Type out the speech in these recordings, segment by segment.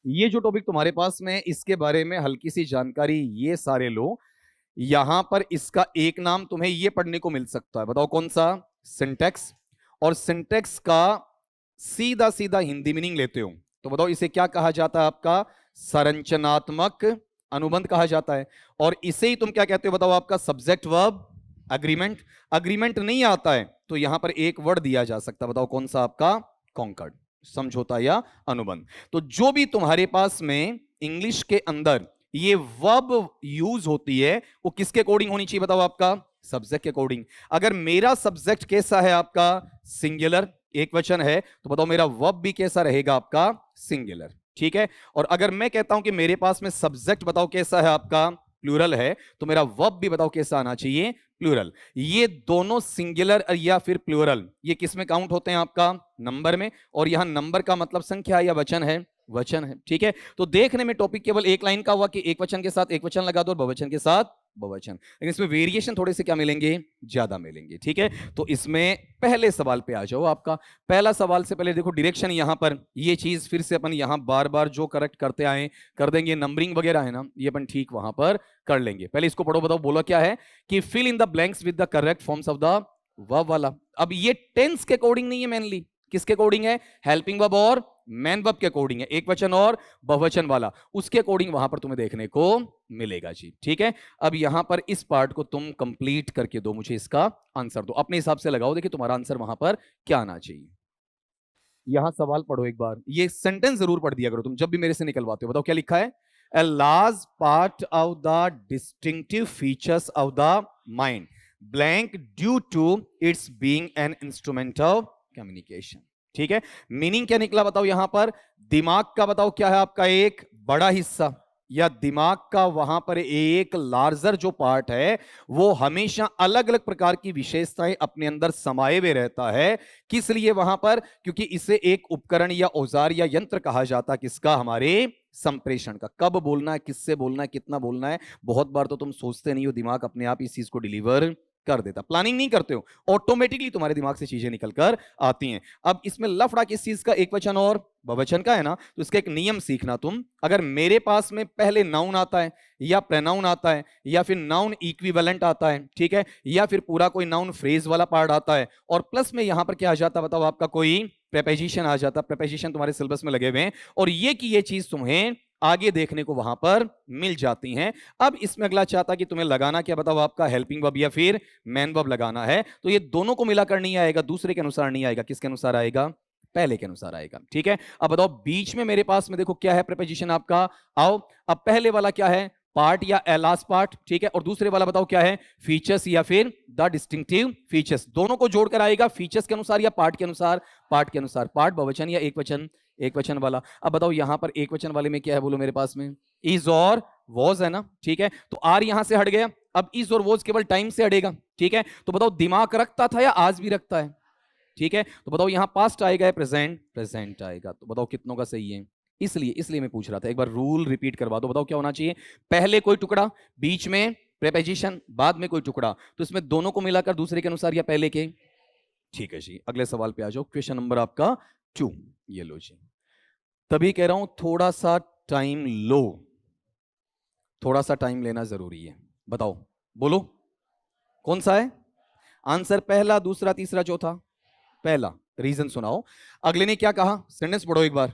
ये जो टॉपिक तुम्हारे पास में है, इसके बारे में हल्की सी जानकारी ये सारे लो। यहां पर इसका एक नाम तुम्हें ये पढ़ने को मिल सकता है, बताओ कौन सा? सिंटेक्स। और सिंटेक्स का सीधा सीधा हिंदी मीनिंग लेते हो तो बताओ इसे क्या कहा जाता है? आपका संरचनात्मक अनुबंध कहा जाता है। और इसे ही तुम क्या कहते हो? बताओ आपका सब्जेक्ट वर्ब अग्रीमेंट। अग्रीमेंट नहीं आता है तो यहां पर एक वर्ड दिया जा सकता है, बताओ कौन सा? आपका कॉन्कर्ड, समझौता या अनुबंध। तो जो भी तुम्हारे पास में इंग्लिश के अंदर ये वर्ब यूज होती है वो किसके अकॉर्डिंग होनी चाहिए? बताओ आपका सब्जेक्ट के अकॉर्डिंग। अगर मेरा सब्जेक्ट कैसा है? आपका सिंगुलर, एक वचन है, तो बताओ मेरा वर्ब भी कैसा रहेगा? आपका सिंगुलर, ठीक है। और अगर मैं कहता हूं कि मेरे पास में सब्जेक्ट बताओ कैसा है? आपका प्लूरल है, तो मेरा वर्ब भी बताओ कैसा आना चाहिए? प्लूरल। ये दोनों सिंगुलर या फिर प्लूरल ये किस में काउंट होते हैं? आपका नंबर में। और यहां नंबर का मतलब संख्या या वचन है? वचन है, ठीक है। तो देखने में टॉपिक केवल एक लाइन का हुआ कि एक वचन के साथ एक वचन लगा दो और बहुवचन के साथ बहुवचन, लेकिन इसमें वेरिएशन थोड़े से क्या मिलेंगे? ज्यादा मिलेंगे, ठीक है। तो इसमें पहले सवाल पे आ जाओ। आपका पहला सवाल से पहले देखो डायरेक्शन यहां पर, ये चीज फिर से अपन यहां बार बार जो करेक्ट करते आए कर देंगे, नंबरिंग वगैरह है ना, ये अपन ठीक वहां पर कर लेंगे। पहले इसको पढ़ो, बताओ बोला क्या है कि fill in the blanks with the correct forms of the verb वाला। अब ये टेंस के अकॉर्डिंग नहीं है, मेनली किसके अकॉर्डिंग है? हेल्पिंग वर्ब और मैन वर्ब के अकॉर्डिंग है, एक वचन और बहुवचन वाला, उसके अकॉर्डिंग वहां पर तुम्हें देखने को मिलेगा जी, ठीक है। अब यहां पर इस पार्ट को तुम कंप्लीट करके दो, मुझे इसका आंसर दो, अपने हिसाब से लगाओ, देखिए तुम्हारा आंसर वहां पर क्या आना चाहिए। यहां सवाल पढ़ो एक बार, ये सेंटेंस जरूर पढ़ दिया करो तुम जब भी मेरे से निकलवाते हो। बताओ क्या लिखा है? A large part of the distinctive features of the mind blank due to its being an instrument of communication। ठीक है, मीनिंग क्या निकला बताओ? यहां पर दिमाग का बताओ क्या है? आपका एक बड़ा हिस्सा, या दिमाग का वहां पर एक लार्जर जो पार्ट है वो हमेशा अलग अलग प्रकार की विशेषताएं अपने अंदर समाये हुए रहता है। किस लिए वहां पर? क्योंकि इसे एक उपकरण या औजार या यंत्र कहा जाता है, किसका? हमारे संप्रेषण का। कब बोलना है, किससे बोलना है, कितना बोलना है, बहुत बार तो तुम सोचते नहीं हो, दिमाग अपने आप इस चीज को डिलीवर कर देता, प्लानिंग नहीं करते हो, ऑटोमेटिकली तुम्हारे दिमाग से चीजें निकलकर आती हैं। अब इसमें लफड़ा किस चीज का? एक वचन और बहुवचन का है ना, तो इसका एक नियम सीखना तुम। अगर मेरे पास में पहले नाउन आता है या प्रोनाउन आता है या फिर नाउन इक्विवेलेंट आता है, ठीक है, या फिर पूरा कोई नाउन फ्रेज वाला पार्ट आता है और प्लस में यहां पर क्या आ जाता बताओ? आपका कोई प्रेपोजिशन आ जाता। प्रेपोजिशन तुम्हारे सिलेबस में लगे हुए हैं और ये की ये चीज तुम्हें आगे देखने को वहां पर मिल जाती हैं। अब इसमें अगला चाहता कि तुम्हें लगाना क्या? बताओ आपका हेल्पिंग वर्ब या फिर मैन वर्ब लगाना है, तो ये दोनों को मिलाकर नहीं आएगा, दूसरे के अनुसार नहीं आएगा, किसके अनुसार आएगा? पहले के अनुसार आएगा, ठीक है। अब बताओ बीच में मेरे पास में देखो क्या है? प्रेपोजिशन आपका। आओ, अब पहले वाला क्या है? पार्ट या लास्ट पार्ट, ठीक है। और दूसरे वाला बताओ क्या है? फीचर्स या फिर द डिस्टिंक्टिव फीचर्स। दोनों को जोड़कर आएगा, फीचर्स के अनुसार या पार्ट के अनुसार? पार्ट के अनुसार। पार्ट बहुवचन या एक वचन? एक वचन वाला। अब बताओ यहां पर एक वचन वाले में क्या है? बोलो मेरे पास में इज और वॉज है ना, ठीक है। तो आर यहां से हट गया, अब इज और वॉज केवल टाइम से हटेगा, ठीक है। तो बताओ दिमाग रखता था या आज भी रखता है? ठीक है, तो बताओ यहां पास्ट आएगा या प्रेजेंट? प्रेजेंट आएगा। तो बताओ कितनों का सही है? इसलिए मैं पूछ रहा था, एक बार रूल रिपीट करवा दो। बताओ क्या होना चाहिए? पहले कोई टुकड़ा, बीच में प्रेपोजिशन, बाद में कोई टुकड़ा। तो इसमें दोनों को मिलाकर दूसरे के अनुसार या पहले के? ठीक है जी, अगले सवाल पे आ जाओ। क्वेश्चन नंबर आपका 2, ये लो जी। तभी कह रहा हूं थोड़ा सा टाइम लो, थोड़ा सा टाइम लेना जरूरी है। बताओ, बोलो कौन सा है आंसर? पहला, दूसरा, तीसरा, चौथा? पहला। रीजन सुनाओ। अगले ने क्या कहा? सेंटेंस पढ़ो एक बार।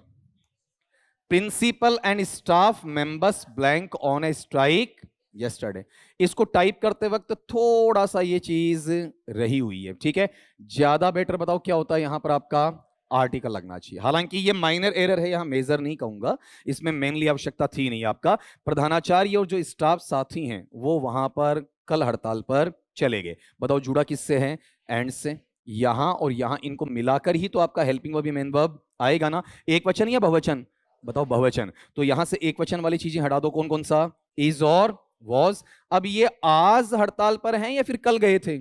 Principal and staff members blank on a strike yesterday. इसको टाइप करते वक्त थोड़ा सा ये चीज रही हुई है, ठीक है। ज्यादा बेटर बताओ क्या होता है? यहां पर आपका आर्टिकल लगना चाहिए। हालांकि ये माइनर एरर है, यहां मेजर नहीं कहूंगा, इसमें मेनली आवश्यकता थी नहीं। आपका प्रधानाचार्य और जो स्टाफ साथी हैं वो वहां पर कल हड़ताल पर चले गए। बताओ जुड़ा किससे है? एंड से। यहां और यहां इनको मिलाकर ही तो आपका हेल्पिंग वर्ब या मेन वर्ब आएगा ना। एक वचन या बहुवचन? बताओ बहुवचन। तो यहां से एक वचन वाली चीजें हटा दो, कौन कौन सा? इज और वॉज। अब ये आज हड़ताल पर हैं या फिर कल गए थे?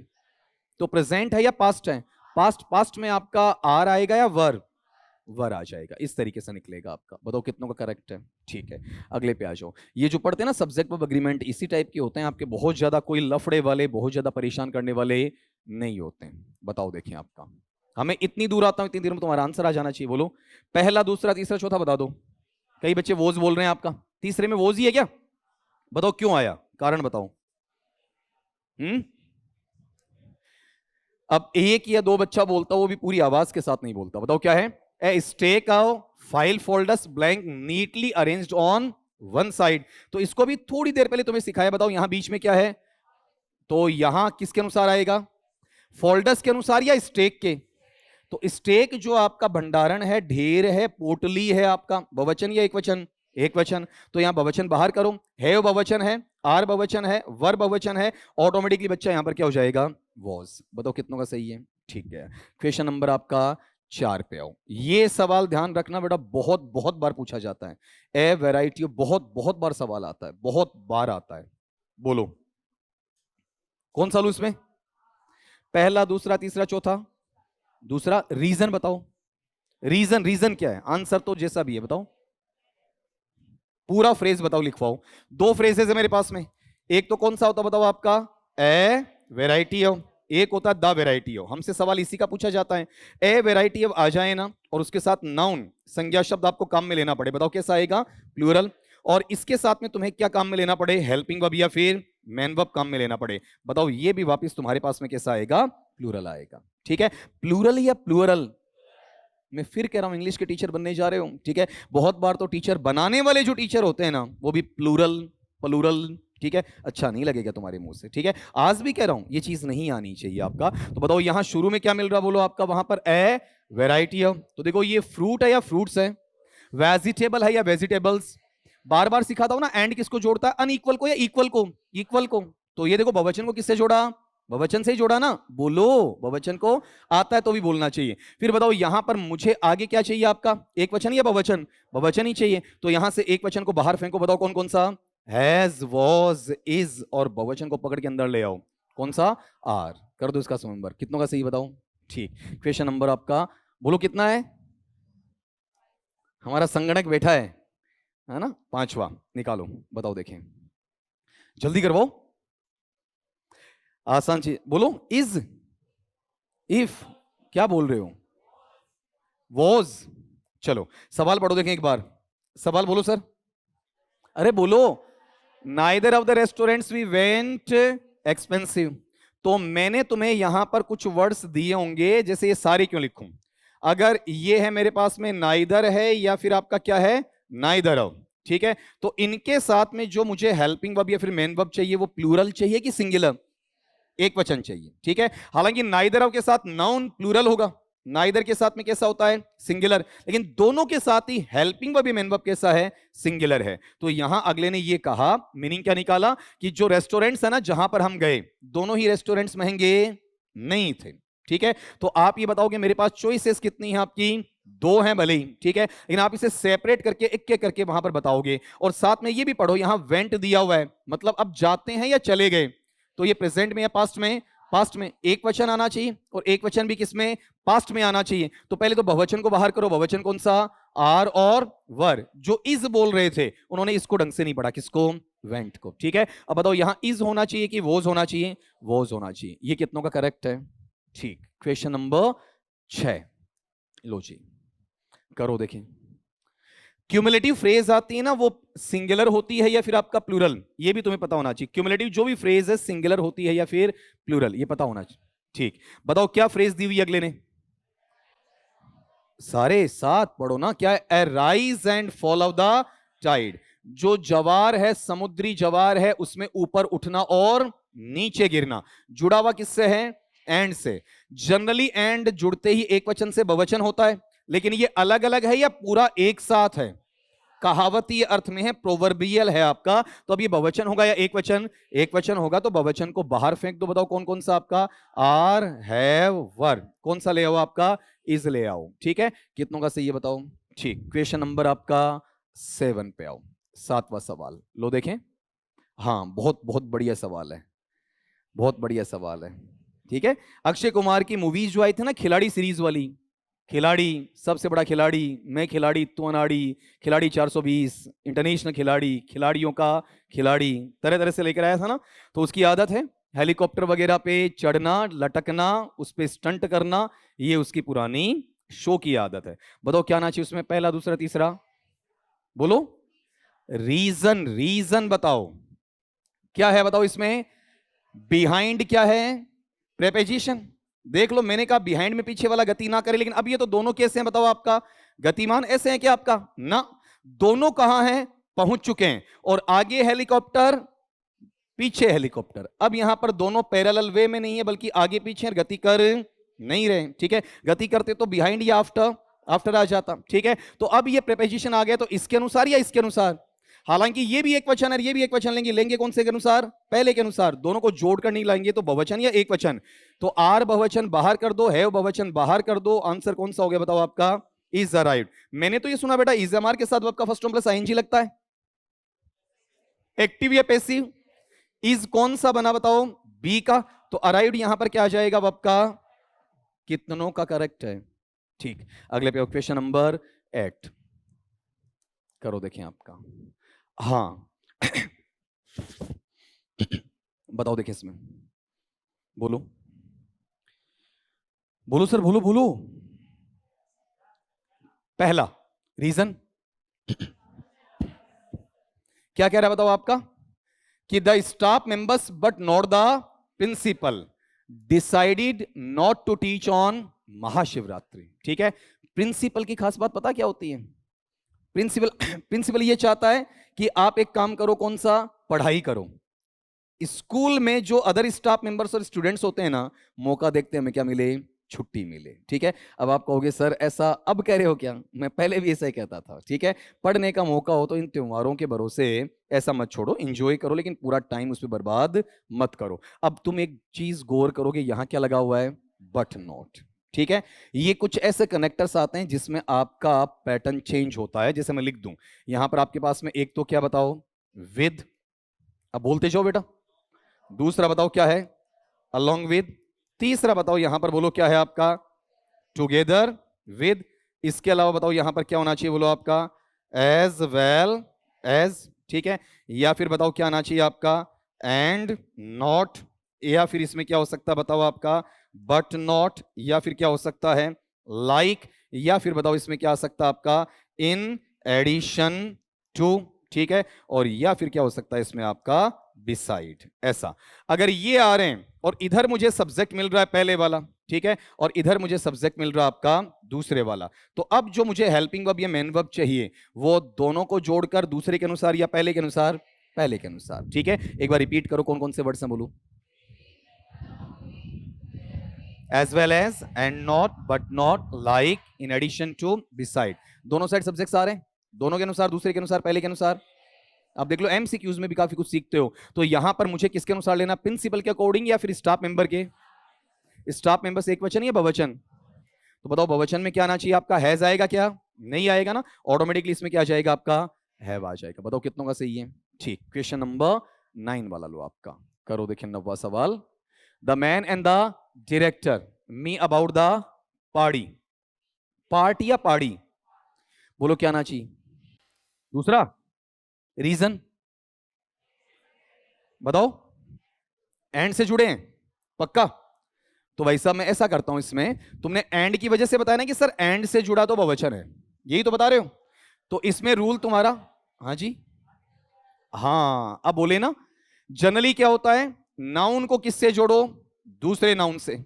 तो प्रेजेंट है या पास्ट है? पास्ट। पास्ट में आपका आर आएगा या वर? वर आ जाएगा, इस तरीके से निकलेगा आपका। बताओ कितनों का करेक्ट है? ठीक है, अगले पे आ जाओ। ये जो पढ़ते हैं ना सब्जेक्ट वर्ब एग्रीमेंट, इसी टाइप के होते हैं आपके, बहुत ज्यादा कोई लफड़े वाले, बहुत ज्यादा परेशान करने वाले नहीं होते हैं। बताओ देखें आपका, हमें इतनी दूर आता हूं, इतनी देर में तुम्हारा आंसर आ जाना चाहिए। बोलो पहला, दूसरा, तीसरा, चौथा बता दो। कई बच्चे वोज बोल रहे हैं आपका, तीसरे में वोज ही है क्या? बताओ क्यों आया, कारण बताओ। अब एक या दो बच्चा बोलता, वो भी पूरी आवाज के साथ नहीं बोलता। बताओ क्या है? ए स्टेक आओ file folders blank neatly arranged on one side. तो इसको भी थोड़ी देर पहले तुम्हें सिखाया। बताओ यहां बीच में क्या है? तो यहां किसके अनुसार आएगा? फोल्डर्स के अनुसार या स्टेक के? तो स्टेक जो आपका भंडारण है, ढेर है, पोटली है आपका, बहुवचन या एकवचन? एकवचन। तो यहां बहुवचन बाहर करो, है बहुवचन है, आर बहुवचन है, वर बहुवचन है, ऑटोमेटिकली बच्चा यहां पर क्या हो जाएगा? वॉज। बताओ कितनों का सही है? ठीक है। क्वेश्चन नंबर आपका 4 पे आओ। ये सवाल ध्यान रखना बेटा, बहुत बहुत बार पूछा जाता है। ए वैरायटी बहुत बहुत बार सवाल आता है, बहुत बार आता है। बोलो कौन सा लू इसमें? पहला, दूसरा, तीसरा, चौथा? दूसरा। रीजन बताओ। रीजन, रीजन क्या है? आंसर तो जैसा भी है बताओ, पूरा फ्रेज बताओ, लिखवाओ। दो फ्रेजेस है मेरे पास में। एक तो कौन सा होता बताओ आपका? ए वेराइटी ऑफ, एक होता है द वेराइटी ऑफ। हमसे सवाल इसी का पूछा जाता है। ए वेराइटी ऑफ आ जाए ना, और उसके साथ नाउन संज्ञा शब्द आपको काम में लेना पड़े, बताओ कैसा आएगा? प्लूरल। और इसके साथ में तुम्हें क्या काम में लेना पड़े? हेल्पिंग वर्ब या फिर मेन वर्ब काम में लेना पड़े। बताओ ये भी वापस तुम्हारे पास में कैसा आएगा? प्लूरल आएगा। ठीक है, प्लूरल या प्लूरल? मैं फिर कह रहा हूं, इंग्लिश के टीचर बनने जा रहे हो, ठीक है, बहुत बार तो टीचर बनाने वाले जो टीचर होते हैं ना, वो भी प्लूरल प्लूरल, ठीक है, अच्छा नहीं लगेगा तुम्हारे मुंह से। ठीक है, आज भी कह रहा हूं, ये चीज नहीं आनी चाहिए आपका। तो बताओ यहां शुरू में क्या मिल रहा, बोलो आपका वहां पर ए वेराइटी ऑफ। तो देखो ये फ्रूट है या फ्रूट्स है? वेजिटेबल है या वेजिटेबल्स? बार बार सिखाता हूं ना, एंड किसको जोड़ता है? अनइक्वल को या इक्वल को? इक्वल को। तो ये देखो बहुवचन को किससे जोड़ा? बहुवचन से ही जोड़ा ना। बोलो, बहुवचन को आता है तो भी बोलना चाहिए। फिर बताओ यहां पर मुझे आगे क्या चाहिए आपका? एक वचन या बहुवचन? बहुवचन ही चाहिए। तो यहां से एक वचन को बाहर फेंको, बताओ कौन कौन सा? हैज, वॉज, इज, और बहुवचन को पकड़ के अंदर ले आओ, कौन सा? आर। कर दो इसका नंबर, कितनों का सही बताओ? ठीक। क्वेश्चन नंबर आपका बोलो कितना है? हमारा संगणक बैठा है ना? 5वां निकालो, बताओ देखें, जल्दी करवाओ, आसान चीज बोलो। इज, इफ, क्या बोल रहे हो? वॉज। चलो सवाल पढ़ो देखें एक बार, सवाल बोलो सर। अरे बोलो। Neither of the restaurants we went expensive. तो मैंने तुम्हें यहां पर कुछ वर्ड्स दिए होंगे, जैसे ये सारे क्यों लिखूं? अगर ये है मेरे पास में नाइदर है, या फिर आपका क्या है? Neither of. ठीक है, तो इनके साथ में जो मुझे हेल्पिंग वर्ब या फिर मेन वर्ब चाहिए, वो प्लूरल चाहिए कि सिंगुलर? एक वचन चाहिए। ठीक है, हालांकि नाइदर ऑफ के साथ नाउन प्लूरल होगा, नाइदर के साथ में कैसा होता है? सिंगुलर। लेकिन दोनों के साथ ही हेल्पिंग वर्ब या मेन वर्ब कैसा है? सिंगुलर है। तो यहां अगले ने ये कहा, मीनिंग क्या निकाला कि जो रेस्टोरेंट्स है ना जहां पर हम गए, दोनों ही रेस्टोरेंट्स महंगे नहीं थे। ठीक है, तो आप ये बताओगे मेरे पास चॉइसेस कितनी है आपकी? 2 हैं भले ही, ठीक है, लेकिन आप इसे सेपरेट करके एक एक करके वहां पर बताओगे। और साथ में ये भी पढ़ो, यहां वेंट दिया हुआ है, मतलब अब जाते हैं या चले गए। तो ये प्रेजेंट में या पास्ट में? पास्ट में। एक वचन आना चाहिए, और एक वचन भी किसमें? पास्ट में आना चाहिए। तो पहले तो बहुवचन को बाहर करो। बहुवचन कौन सा? आर और वर। जो इज बोल रहे थे उन्होंने इसको ढंग से नहीं पढ़ा, किसको? वेंट को। ठीक है, अब बताओ यहां इज होना चाहिए कि वोज होना चाहिए? वोज होना चाहिए। ये कितनों का करेक्ट है? ठीक। क्वेश्चन नंबर 6 लो जी, करो देखें। क्यूमुलेटिव फ्रेज आती है ना, वो सिंगुलर होती है या फिर आपका प्लूरल? ये भी तुम्हें पता होना चाहिए। क्यूमुलेटिव जो भी फ्रेज है सिंगुलर होती है या फिर प्लूरल, ये पता होना चाहिए। ठीक, बताओ क्या फ्रेज दी हुई अगले ने? सारे साथ पढ़ो ना, क्या है? Rise and fall of the tide. जो जवार है, समुद्री जवार है, उसमें ऊपर उठना और नीचे गिरना। जुड़ा हुआ किससे है? एंड से। जनरली एंड जुड़ते ही एक वचन से बहुवचन होता है, लेकिन ये अलग अलग है या पूरा एक साथ है? कहावती अर्थ में है, प्रोवर्बियल है आपका। तो अब ये बहुवचन होगा या एक वचन? एक वचन होगा, तो बहुवचन को बाहर फेंक दो। बताओ कौन कौन सा आपका? आर, हैव, वर। कौन सा ले आओ आपका? इज ले आओ। ठीक है, कितनों का सही है बताओ? ठीक। क्वेश्चन नंबर आपका 7 पे आओ, 7वां सवाल लो देखें। हाँ, बहुत बहुत बढ़िया सवाल है, बहुत बढ़िया सवाल है। ठीक है, अक्षय कुमार की मूवीज जो आई थी ना, खिलाड़ी सीरीज वाली, खिलाड़ी, सबसे बड़ा खिलाड़ी, मैं खिलाड़ी, तू अनाड़ी, खिलाड़ी 420, इंटरनेशनल खिलाड़ी, खिलाड़ियों का खिलाड़ी, तरह तरह से लेकर आया था ना। तो उसकी आदत है हेलीकॉप्टर वगैरह पे चढ़ना, लटकना, उस पे स्टंट करना, ये उसकी पुरानी शो की आदत है। बताओ क्या आना चाहिए उसमें? पहला, दूसरा, तीसरा? बोलो रीजन, रीजन बताओ क्या है, बताओ इसमें बिहाइंड क्या है, प्रेपोजिशन। देख लो मैंने कहा बिहाइंड में पीछे वाला गति ना करे, लेकिन अब ये तो दोनों कैसे हैं बताओ, आपका गतिमान ऐसे हैं क्या आपका ना, दोनों कहां हैं, पहुंच चुके हैं, और आगे हेलीकॉप्टर पीछे हेलीकॉप्टर। अब यहां पर दोनों पैरेलल वे में नहीं है बल्कि आगे पीछे गति कर नहीं रहे, ठीक है, गति करते तो बिहाइंड या आफ्टर, आफ्टर आ जाता, ठीक है। तो अब ये प्रेपोजिशन आ गया तो इसके अनुसार या इसके अनुसार, हालांकि ये भी एक वचन है ये भी एक वचन, लेंगे लेंगे कौन से के अनुसार, पहले के अनुसार, दोनों को जोड़कर नहीं लाएंगे तो बहुवचन या एक वचन। तो आर बहुवचन बाहर कर दो, है बहुवचन बाहर कर दो, आंसर कौन सा हो गया बताओ आपका, इज अराइव्ड। मैंने तो ये सुना बेटा इज एम आर के साथ वर्ब का फर्स्ट फॉर्म प्लस आईएनजी लगता है, एक्टिव या पैसिव, इज कौन सा बना बताओ, बी का, तो अराइव्ड यहां पर क्या आ जाएगा वर्ब का, कितनों का करेक्ट है, ठीक। अगले पे क्वेश्चन नंबर 8 करो, देखें आपका, हाँ बताओ देखिए इसमें, बोलो बोलो सर, बोलो बोलो, पहला रीजन क्या कह रहा है बताओ आपका, कि the staff members but not the principal decided not to teach on Mahashivratri, ठीक है। प्रिंसिपल की खास बात पता क्या होती है, प्रिंसिपल ये चाहता है कि आप एक काम करो, कौन सा, पढ़ाई करो। स्कूल में जो अदर स्टाफ मेंबर्स और स्टूडेंट्स होते हैं ना, मौका देखते हैं हमें क्या मिले, छुट्टी मिले, ठीक है। अब आप कहोगे सर ऐसा अब कह रहे हो क्या, मैं पहले भी ऐसा ही कहता था, ठीक है। पढ़ने का मौका हो तो इन त्योहारों के भरोसे ऐसा मत छोड़ो, एंजॉय करो, लेकिन पूरा टाइम उस पर बर्बाद मत करो। अब तुम एक चीज गौर करोगे, यहां क्या लगा हुआ है, बट नॉट, ठीक है। ये कुछ ऐसे कनेक्टर्स आते हैं जिसमें आपका पैटर्न चेंज होता है, जैसे मैं लिख दूं यहां पर आपके पास में, एक तो क्या बताओ, विद, अब बोलते जाओ बेटा, दूसरा बताओ क्या है, अलोंग विद, तीसरा बताओ यहां पर बोलो क्या है आपका, टुगेदर विद, इसके अलावा बताओ यहां पर क्या होना चाहिए, बोलो आपका एज वेल एज, ठीक है। या फिर बताओ क्या आना चाहिए आपका, एंड नॉट, या फिर इसमें क्या हो सकता है बताओ आपका, बट नॉट, या फिर क्या हो सकता है लाइक, या फिर बताओ इसमें क्या आ सकता है आपका, इन एडिशन टू, ठीक है, और या फिर क्या हो सकता है इसमें आपका बिसाइड, ऐसा। अगर ये आ रहे हैं और इधर मुझे सब्जेक्ट मिल रहा है पहले वाला, ठीक है, और इधर मुझे सब्जेक्ट मिल रहा है आपका दूसरे वाला, तो अब जो मुझे हेल्पिंग वर्ब या मेन वर्ब चाहिए वो दोनों को जोड़कर दूसरे के अनुसार या पहले के अनुसार, पहले के अनुसार, ठीक है। एक बार रिपीट करो कौन कौन से वर्ड्स हैं, बोलो, as well as, and not, but not, like, in addition to, beside, दोनों साइड सब्जेक्ट्स आ रहे हैं, दोनों के अनुसार, दूसरे के अनुसार, पहले के अनुसार। आप देख लो एमसीक्यूज में भी काफी कुछ सीखते हो, तो यहां पर मुझे किसके अनुसार लेना, प्रिंसिपल के अकॉर्डिंग या फिर स्टाफ मेंबर के, स्टाफ मेंबर से एक वचन या बहुवचन, तो बताओ बहुवचन में क्या आना चाहिए आपका, हैज आएगा क्या, नहीं आएगा ना, ऑटोमेटिकली इसमें क्या आ जाएगा आपका, हैव आ जाएगा। बताओ कितनों का सही है, ठीक। क्वेश्चन नंबर 9 वाला लो आपका, करो देखिए 9वां सवाल, the man and the director me about the party, party या पार्टी, बोलो क्या आना चाहिए, दूसरा रीजन बताओ, एंड से जुड़े हैं पक्का, तो भाई साहब मैं ऐसा करता हूं, इसमें तुमने एंड की वजह से बताया ना कि सर एंड से जुड़ा तो बहुवचन है, यही तो बता रहे हो, तो इसमें रूल तुम्हारा, हाँ जी, हाँ अब बोले ना, जनरली क्या होता है, नाउन को किससे जोड़ो, दूसरे नाउन से,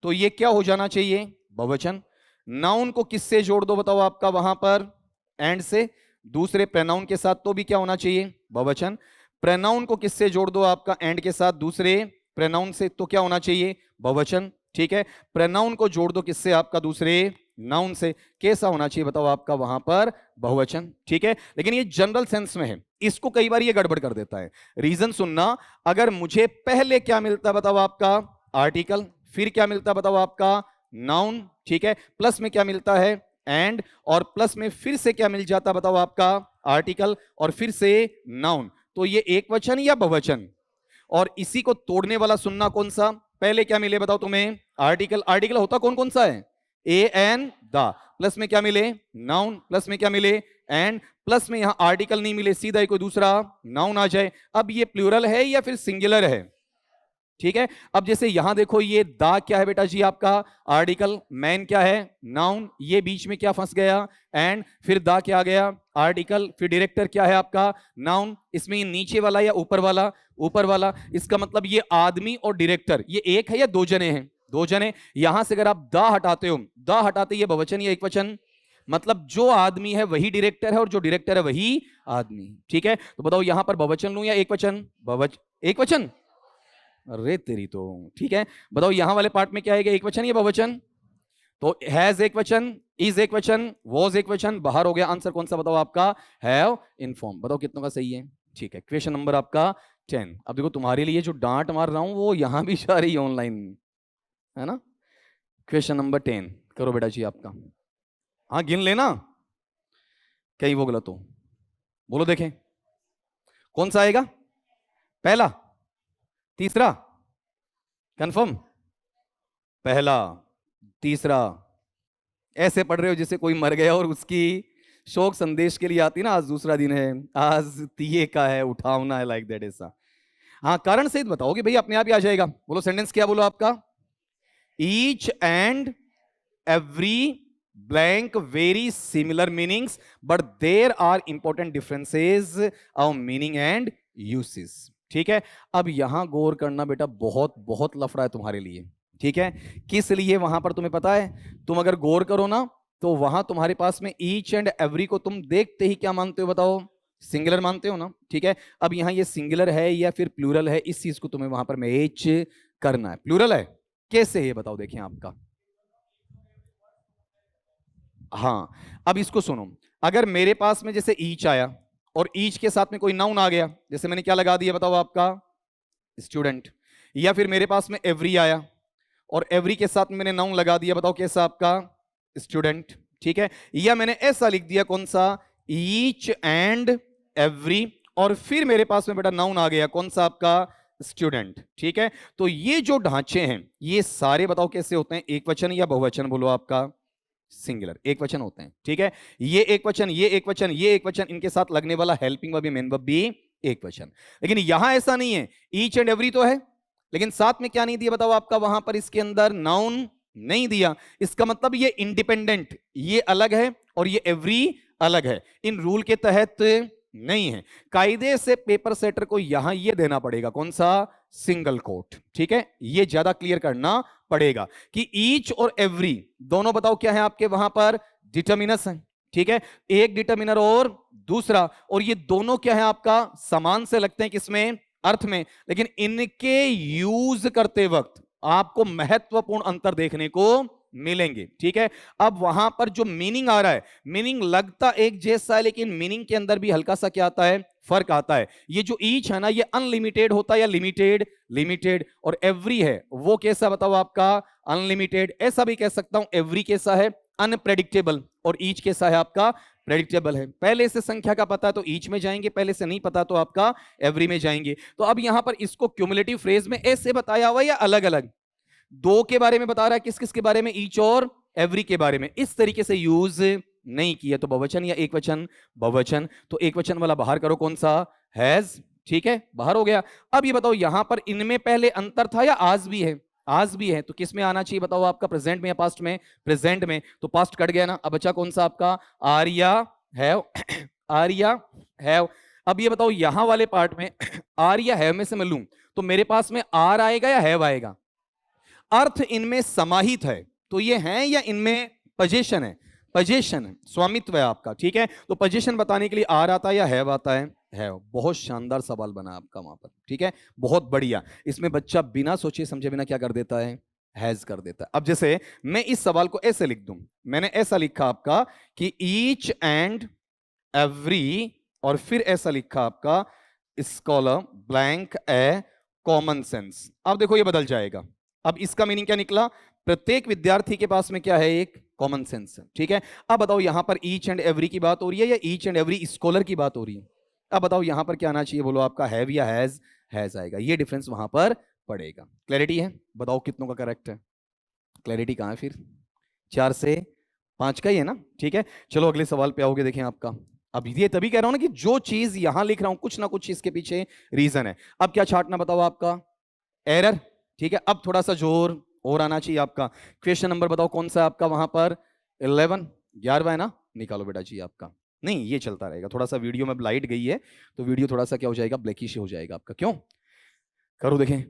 तो ये क्या हो जाना चाहिए, बहुवचन। नाउन को किससे जोड़ दो बताओ आपका वहां पर, एंड से, दूसरे प्रोनाउन के साथ, तो भी क्या होना चाहिए, बहुवचन। प्रोनाउन को किससे जोड़ दो आपका एंड के साथ, दूसरे प्रोनाउन से, तो क्या होना चाहिए, बहुवचन, ठीक है। प्रोनाउन को जोड़ दो किससे आपका, दूसरे नाउन से, कैसा होना चाहिए बताओ आपका वहां पर, बहुवचन, ठीक है। लेकिन ये जनरल सेंस में है, इसको कई बार ये गड़बड़ कर देता है। रीजन सुनना, अगर मुझे पहले क्या मिलता बताओ आपका, आर्टिकल, फिर क्या मिलता बताओ आपका, नाउन, ठीक है, प्लस में क्या मिलता है, एंड, और प्लस में फिर से क्या मिल जाता बताओ आपका, आर्टिकल, और फिर से नाउन, तो ये एक वचन या बहुवचन। और इसी को तोड़ने वाला सुनना कौन सा, पहले क्या मिले बताओ तुम्हें, आर्टिकल, आर्टिकल होता कौन कौन सा है, ए एन द, प्लस में क्या मिले, नाउन, प्लस में क्या मिले, एंड, प्लस में यहां आर्टिकल नहीं मिले, सीधा ही कोई दूसरा नाउन आ जाए। अब ये प्लूरल है या फिर सिंगुलर है, ठीक है। अब जैसे यहां देखो, ये दा क्या है बेटा जी आपका आर्टिकल, मैन क्या है नाउन, ये बीच में क्या फंस गया एंड, फिर दा क्या आ गया आर्टिकल, फिर डायरेक्टर क्या है आपका नाउन, इसमें ये नीचे वाला या ऊपर वाला, ऊपर वाला, इसका मतलब ये आदमी और डायरेक्टर ये एक है या दो जने हैं, दो जने। यहां से अगर आप दा हटाते हो, दा हटाते ये बहुवचन या एक वचन, मतलब जो आदमी है वही डायरेक्टर है और जो डायरेक्टर है वही आदमी, ठीक है। तो बताओ यहां पर बहुवचन लूं या एक वचन, एक वचन, अरे तेरी तो, ठीक है। बताओ यहां वाले पार्ट में क्या है, एक वचन या बहुवचन, तो हैज एक वचन, इज एक वचन, वॉज एक वचन, बाहर हो गया आंसर कौन सा बताओ आपका हैव इन्फॉर्म। बताओ कितनों का सही है, ठीक है। क्वेश्चन नंबर आपका 10। अब देखो तुम्हारे लिए जो डांट मार रहा हूं वो यहां भी जा रही है ऑनलाइन, है ना। क्वेश्चन नंबर 10 करो बेटा जी आपका, हाँ गिन लेना कहीं वो गलत हो, बोलो देखें कौन सा आएगा, पहला, तीसरा, कंफर्म, पहला, तीसरा, ऐसे पढ़ रहे हो जैसे कोई मर गया और उसकी शोक संदेश के लिए आती ना, आज दूसरा दिन है, आज तिये का है, उठावना है, लाइक दैट ऐसा। हाँ कारण सहित बताओगे भाई, अपने आप ही आ जाएगा। बोलो सेंटेंस क्या बोलो आपका, each and every blank very similar meanings but there are important differences of meaning and uses, ठीक है। अब यहां गौर करना बेटा, बहुत बहुत लफड़ा है तुम्हारे लिए, ठीक है। किस लिए वहां पर तुम्हें पता है, तुम अगर गौर करो ना तो वहां तुम्हारे पास में ईच एंड एवरी को तुम देखते ही क्या मानते हो बताओ, सिंगुलर मानते हो ना, ठीक है। अब यहां ये सिंगुलर है या फिर प्लूरल है, इस चीज को तुम्हें वहां पर मैच करना है। प्लूरल है कैसे है बताओ, देखिए आपका, हाँ अब इसको सुनो, अगर मेरे पास में जैसे ईच आया और ईच के साथ में कोई नाउन आ गया, जैसे मैंने क्या लगा दिया बताओ आपका स्टूडेंट, या फिर मेरे पास में एवरी आया और एवरी के साथ मैंने नाउन लगा दिया, बताओ कैसा आपका स्टूडेंट, ठीक है। या मैंने ऐसा लिख दिया कौन सा ईच एंड एवरी, और फिर मेरे पास में बेटा नाउन आ गया कौन सा आपका स्टूडेंट, ठीक है। तो ये जो ढांचे हैं ये सारे बताओ कैसे होते हैं, एक वचन या बहुवचन बोलो आपका, सिंगुलर एक वचन होते हैं, ठीक है। ये एक वचन, ये एक वचन, ये एक वचन, इनके साथ लगने वाला हेल्पिंग वर्ब या मेन वर्ब भी एक वचन। लेकिन यहां ऐसा नहीं है, ईच एंड एवरी तो है लेकिन साथ में क्या नहीं दिया बताओ आपका, वहां पर इसके अंदर नाउन नहीं दिया, इसका मतलब ये इंडिपेंडेंट, ये अलग है और ये एवरी अलग है, इन रूल के तहत नहीं है। कायदे से पेपर सेटर को यहां ये देना पड़ेगा कौन सा सिंगल कोट, ठीक है। ये ज्यादा क्लियर करना पड़ेगा कि ईच और एवरी दोनों बताओ क्या है आपके वहां पर डिटर्मिनस है, ठीक है। एक डिटर्मिनर और दूसरा, और ये दोनों क्या है आपका समान से लगते हैं किसमें अर्थ में, लेकिन इनके यूज करते वक्त आपको महत्वपूर्ण अंतर देखने को मिलेंगे, ठीक है। अब वहां पर जो मीनिंग आ रहा है, मीनिंग लगता एक जैसा है लेकिन मीनिंग के अंदर भी हल्का सा क्या आता है फर्क आता है। ये जो ईच है ना ये अनलिमिटेड होता है या लिमिटेड, लिमिटेड, और एवरी है वो कैसा बताओ आपका अनलिमिटेड, ऐसा भी कह सकता हूं एवरी कैसा है अनप्रेडिक्टेबल और ईच कैसा है आपका प्रेडिक्टेबल है। पहले से संख्या का पता है तो ईच में जाएंगे, पहले से नहीं पता तो आपका एवरी में जाएंगे। तो अब यहां पर इसको क्यूमुलेटिव फ्रेज में ऐसे बताया हुआ या अलग अलग, दो के बारे में बता रहा है, किस किस के बारे में ईच और एवरी के बारे में, इस तरीके से यूज नहीं किया। तो बहुवचन या एक वचन, बहुवचन, तो एक वचन वाला बाहर करो कौन सा हैज, ठीक है बाहर हो गया। अब ये बताओ यहां पर इनमें पहले अंतर था या आज भी है, आज भी है, तो किस में आना चाहिए बताओ आपका प्रेजेंट में या पास्ट में, प्रेजेंट में, तो पास्ट कट गया ना, अब बचा कौन सा आपका आर्या हैव, आर्या हैव। अब ये बताओ यहां वाले पार्ट में आर्या हैव में से मैं लूं तो मेरे पास में आर आएगा या हैव आएगा, अर्थ इनमें समाहित है तो ये है या इनमें पोजीशन है, पोजीशन है, स्वामित्व है आपका, ठीक है। तो पोजीशन बताने के लिए आर आता है या हैव आता है, हैव। बहुत शानदार सवाल बना आपका वहां पर, ठीक है बहुत बढ़िया। इसमें बच्चा बिना सोचे समझे बिना क्या कर देता है हैज कर देता है। अब जैसे मैं इस सवाल को ऐसे लिख दूं, मैंने ऐसा लिखा आपका कि ईच एंड एवरी, और फिर ऐसा लिखा आपका स्कॉलर ब्लैंक ए कॉमन सेंस। अब देखो ये बदल जाएगा, अब इसका मीनिंग क्या निकला, प्रत्येक विद्यार्थी के पास में क्या है एक कॉमन सेंस है, ठीक है। अब बताओ यहां पर ईच एंड एवरी की बात हो रही है या ईच एंड एवरी स्कॉलर की बात हो रही है, अब बताओ यहां पर क्या आना चाहिए बोलो आपका हैव या हैज आएगा, ये डिफरेंस वहां पर पड़ेगा। क्लैरिटी है, बताओ कितनों का करेक्ट है, क्लैरिटी कहां है फिर, 4 से 5 का ही है ना, ठीक है। चलो अगले सवाल पे आओगे, देखें आपका, अब ये तभी कह रहा हूं ना कि जो चीज यहां लिख रहा हूं कुछ ना कुछ इसके पीछे रीजन है। अब क्या छाटना बताओ आपका, एरर, ठीक है, अब थोड़ा सा जोर और आना चाहिए आपका। क्वेश्चन नंबर बताओ कौन सा है आपका वहां पर? 11, 11वां है ना? निकालो बेटा जी आपका। नहीं, ये चलता रहेगा, थोड़ा सा वीडियो में लाइट गई है तो वीडियो थोड़ा सा क्या हो जाएगा, ब्लैकिश हो जाएगा आपका। क्यों? करो देखें।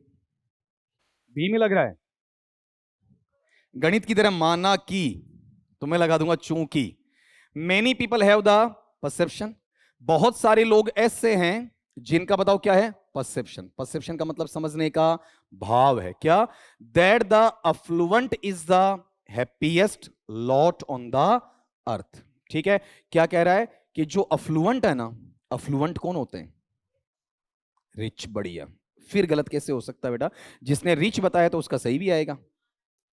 बी में लग रहा है गणित की तरह माना कि, तो मैं लगा दूंगा चूंकि। Many people have the perception, बहुत सारे लोग ऐसे हैं जिनका बताओ क्या है? परसेप्शन। परसेप्शन का मतलब समझने का भाव है क्या? That the affluent is the happiest lot on the earth. ठीक है, क्या कह रहा है कि जो अफ्लुएंट है ना, अफ्लुएंट कौन होते हैं? रिच। बढ़िया। फिर गलत कैसे हो सकता है बेटा? जिसने रिच बताया तो उसका सही भी आएगा।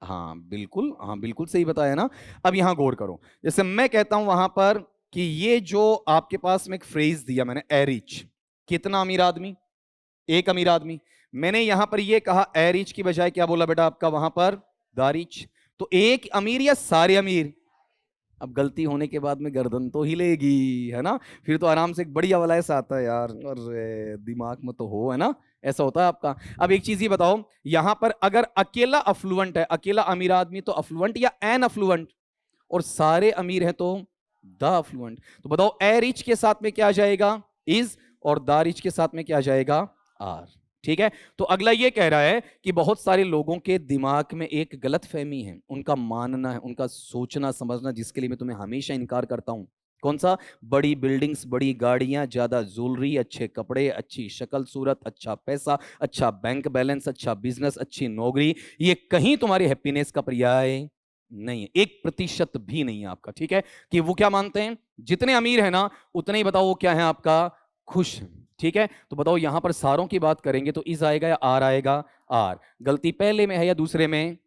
हाँ बिल्कुल, हाँ बिल्कुल सही बताया ना। अब यहां गौर करो, जैसे मैं कहता हूं वहां पर कि ये जो आपके पास में एक फ्रेज दिया मैंने, ए रिच, कितना अमीर आदमी? एक अमीर आदमी। मैंने यहां पर ये कहा ए रिच की बजाय क्या बोला बेटा आपका वहां पर? The rich. तो एक अमीर या सारे अमीर? अब गलती होने के बाद में गर्दन तो हिलेगी, है ना? फिर तो आराम से एक बढ़िया वाला ऐसा आता है यार, अरे दिमाग में तो हो, है ना? ऐसा होता है आपका। अब एक चीज ये बताओ, यहां पर अगर अकेला अफ्लुएंट है, अकेला अमीर आदमी, तो अफ्लुएंट या एन अफ्लुएंट? और सारे अमीर हैं तो द अफ्लुएंट। तो बताओ ए रिच के साथ में क्या आ जाएगा? इज। और द रिच के साथ में क्या आ जाएगा? आर। ठीक है, तो अगला ये कह रहा है कि बहुत सारे लोगों के दिमाग में एक गलत फहमी है, उनका मानना है, उनका सोचना समझना, जिसके लिए मैं तुम्हें हमेशा इनकार करता हूं। कौन सा? बड़ी बिल्डिंग्स, बड़ी गाड़ियां, ज्यादा ज्वेलरी, अच्छे कपड़े, अच्छी शक्ल सूरत, अच्छा पैसा, अच्छा बैंक बैलेंस, अच्छा बिजनेस, अच्छी नौकरी, ये कहीं तुम्हारी हैप्पीनेस का पर्याय नहीं है, 1% भी नहीं है आपका। ठीक है, कि वो क्या मानते हैं, जितने अमीर है ना उतने ही बताओ वो क्या है आपका? खुश है। ठीक है, तो बताओ यहां पर सारों की बात करेंगे तो इज आएगा या आर आएगा? आर। गलती पहले में है या दूसरे में?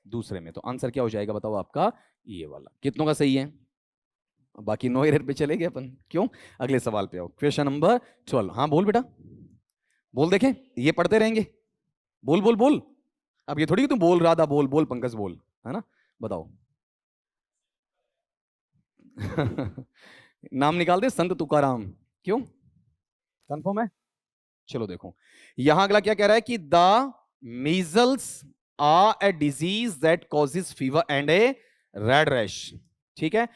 दूसरे में। तो आंसर क्या हो जाएगा बताओ आपका? ये वाला। कितनों का सही है? बाकी नो एरर पे चले गए अपन, क्यों? अगले सवाल पे आओ, क्वेश्चन नंबर 12। हाँ बोल बेटा, बोल, देखें ये पढ़ते रहेंगे। बोल बोल बोल। अब ये थोड़ी कि तुम बोल रहा था, बोल बोल पंकज बोल, है ना? बताओ। नाम निकाल दे, संत तुकाराम। क्यों? कंफर्म है? चलो देखो, यहां अगला क्या कह रहा है कि the measles are a disease that causes fever and a red rash. ठीक है,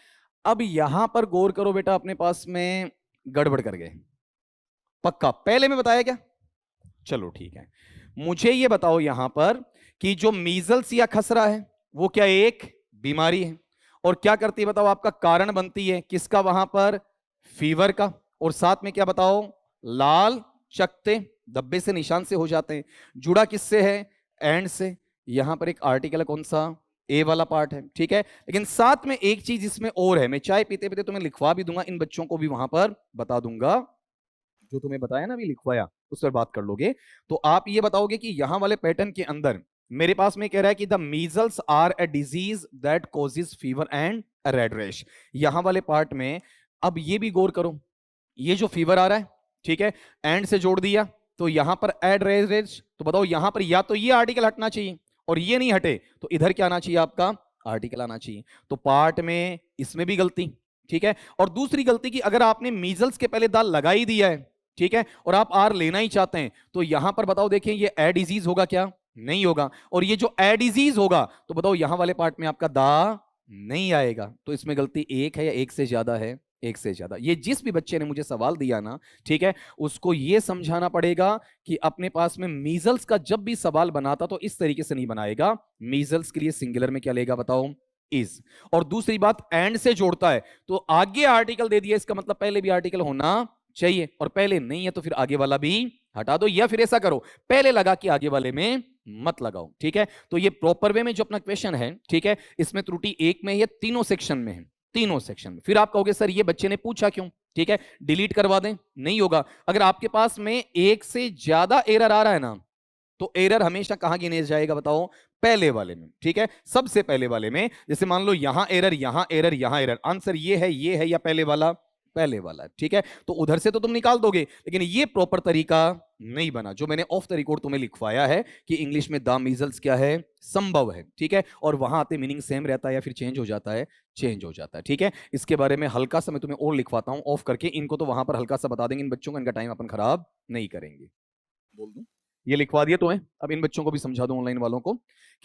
अब यहां पर गौर करो बेटा, अपने पास में गड़बड़ कर गए। पक्का पहले में बताया क्या? चलो ठीक है, मुझे ये बताओ यहां पर कि जो मीजल्स या खसरा है वो क्या एक बीमारी है? और क्या करती है बताओ? आपका कारण बनती है किसका वहां पर? फीवर का। और साथ में क्या बताओ? लाल चकते धब्बे से, निशान से हो जाते हैं। जुड़ा किससे है? एंड से। यहां पर एक आर्टिकल है, कौन सा? ए वाला पार्ट है। ठीक है, लेकिन साथ में एक चीज इसमें और है, मैं चाय पीते पीते तुम्हें लिखवा भी दूंगा, इन बच्चों को भी वहां पर बता दूंगा। जो तुम्हें बताया ना अभी लिखवाया, उस पर बात कर लोगे तो आप ये बताओगे कि यहां वाले पैटर्न के अंदर मेरे पास में कह रहा है कि the measles are a disease that causes fever and red rash. यहां वाले पार्ट में अब ये भी गौर करो, ये जो फीवर आ रहा है, ठीक है, एंड से जोड़ दिया, तो यहां पर एड रेड रैश। तो बताओ यहां पर या तो ये आर्टिकल हटना चाहिए, और ये नहीं हटे तो इधर क्या आना चाहिए आपका? आर्टिकल आना चाहिए। तो पार्ट में इसमें भी गलती। ठीक है, और दूसरी गलती की, अगर आपने मीजल्स के पहले दाल लगा ही दिया है, ठीक है, और आप आर लेना ही चाहते हैं, तो यहां पर बताओ देखिए ये ए डिजीज होगा क्या? नहीं होगा। और ये जो ए डिजीज होगा तो बताओ यहां वाले पार्ट में आपका दा नहीं आएगा। तो इसमें गलती एक है या एक से ज्यादा है? एक से ज्यादा। ये जिस भी बच्चे ने मुझे सवाल दिया ना, ठीक है, उसको ये समझाना पड़ेगा कि अपने पास में मीजल्स का जब भी सवाल बनाता तो इस तरीके से नहीं बनाएगा। मीजल्स के लिए सिंगुलर में क्या लेगा बताओ? इज। और दूसरी बात, एंड से जोड़ता है तो आगे आर्टिकल दे दिया, इसका मतलब पहले भी आर्टिकल होना चाहिए, और पहले नहीं है तो फिर आगे वाला भी हटा दो, या फिर ऐसा करो पहले लगा के आगे वाले में मत लगाओ। ठीक है, तो ये प्रॉपर वे में जो अपना क्वेश्चन है, ठीक है, इसमें त्रुटि एक में है, तीनों सेक्शन में है, तीनों सेक्शन में। फिर आप कहोगे सर ये बच्चे ने पूछा क्यों? ठीक है, डिलीट करवा दें, नहीं होगा। अगर आपके पास में एक से ज्यादा एरर आ रहा है ना, तो एरर हमेशा कहां गिने जाएगा बताओ? पहले वाले में। ठीक है, सबसे पहले वाले में। जैसे मान लो यहां एरर, यहां एरर, यहां एरर, आंसर ये है या पहले वाला? पहले वाला। ठीक है, तो उधर से तो तुम निकाल दोगे, लेकिन ये प्रॉपर तरीका नहीं बना जो मैंने ऑफ द रिकॉर्ड तुम्हें लिखवाया है कि इंग्लिश में द मीजल्स क्या है? संभव है। ठीक है, और वहां आते मीनिंग सेम रहता है या फिर चेंज हो जाता है? चेंज हो जाता है। ठीक है, इसके बारे में हल्का सा मैं तुम्हें और लिखवाता हूं ऑफ करके, इनको तो वहां पर हल्का सा बता देंगे इन बच्चों को, इनका टाइम अपन खराब नहीं करेंगे। बोल दूं? ये लिखवा दिया तुम्हें। अब इन बच्चों को भी समझा दो, ऑनलाइन वालों को,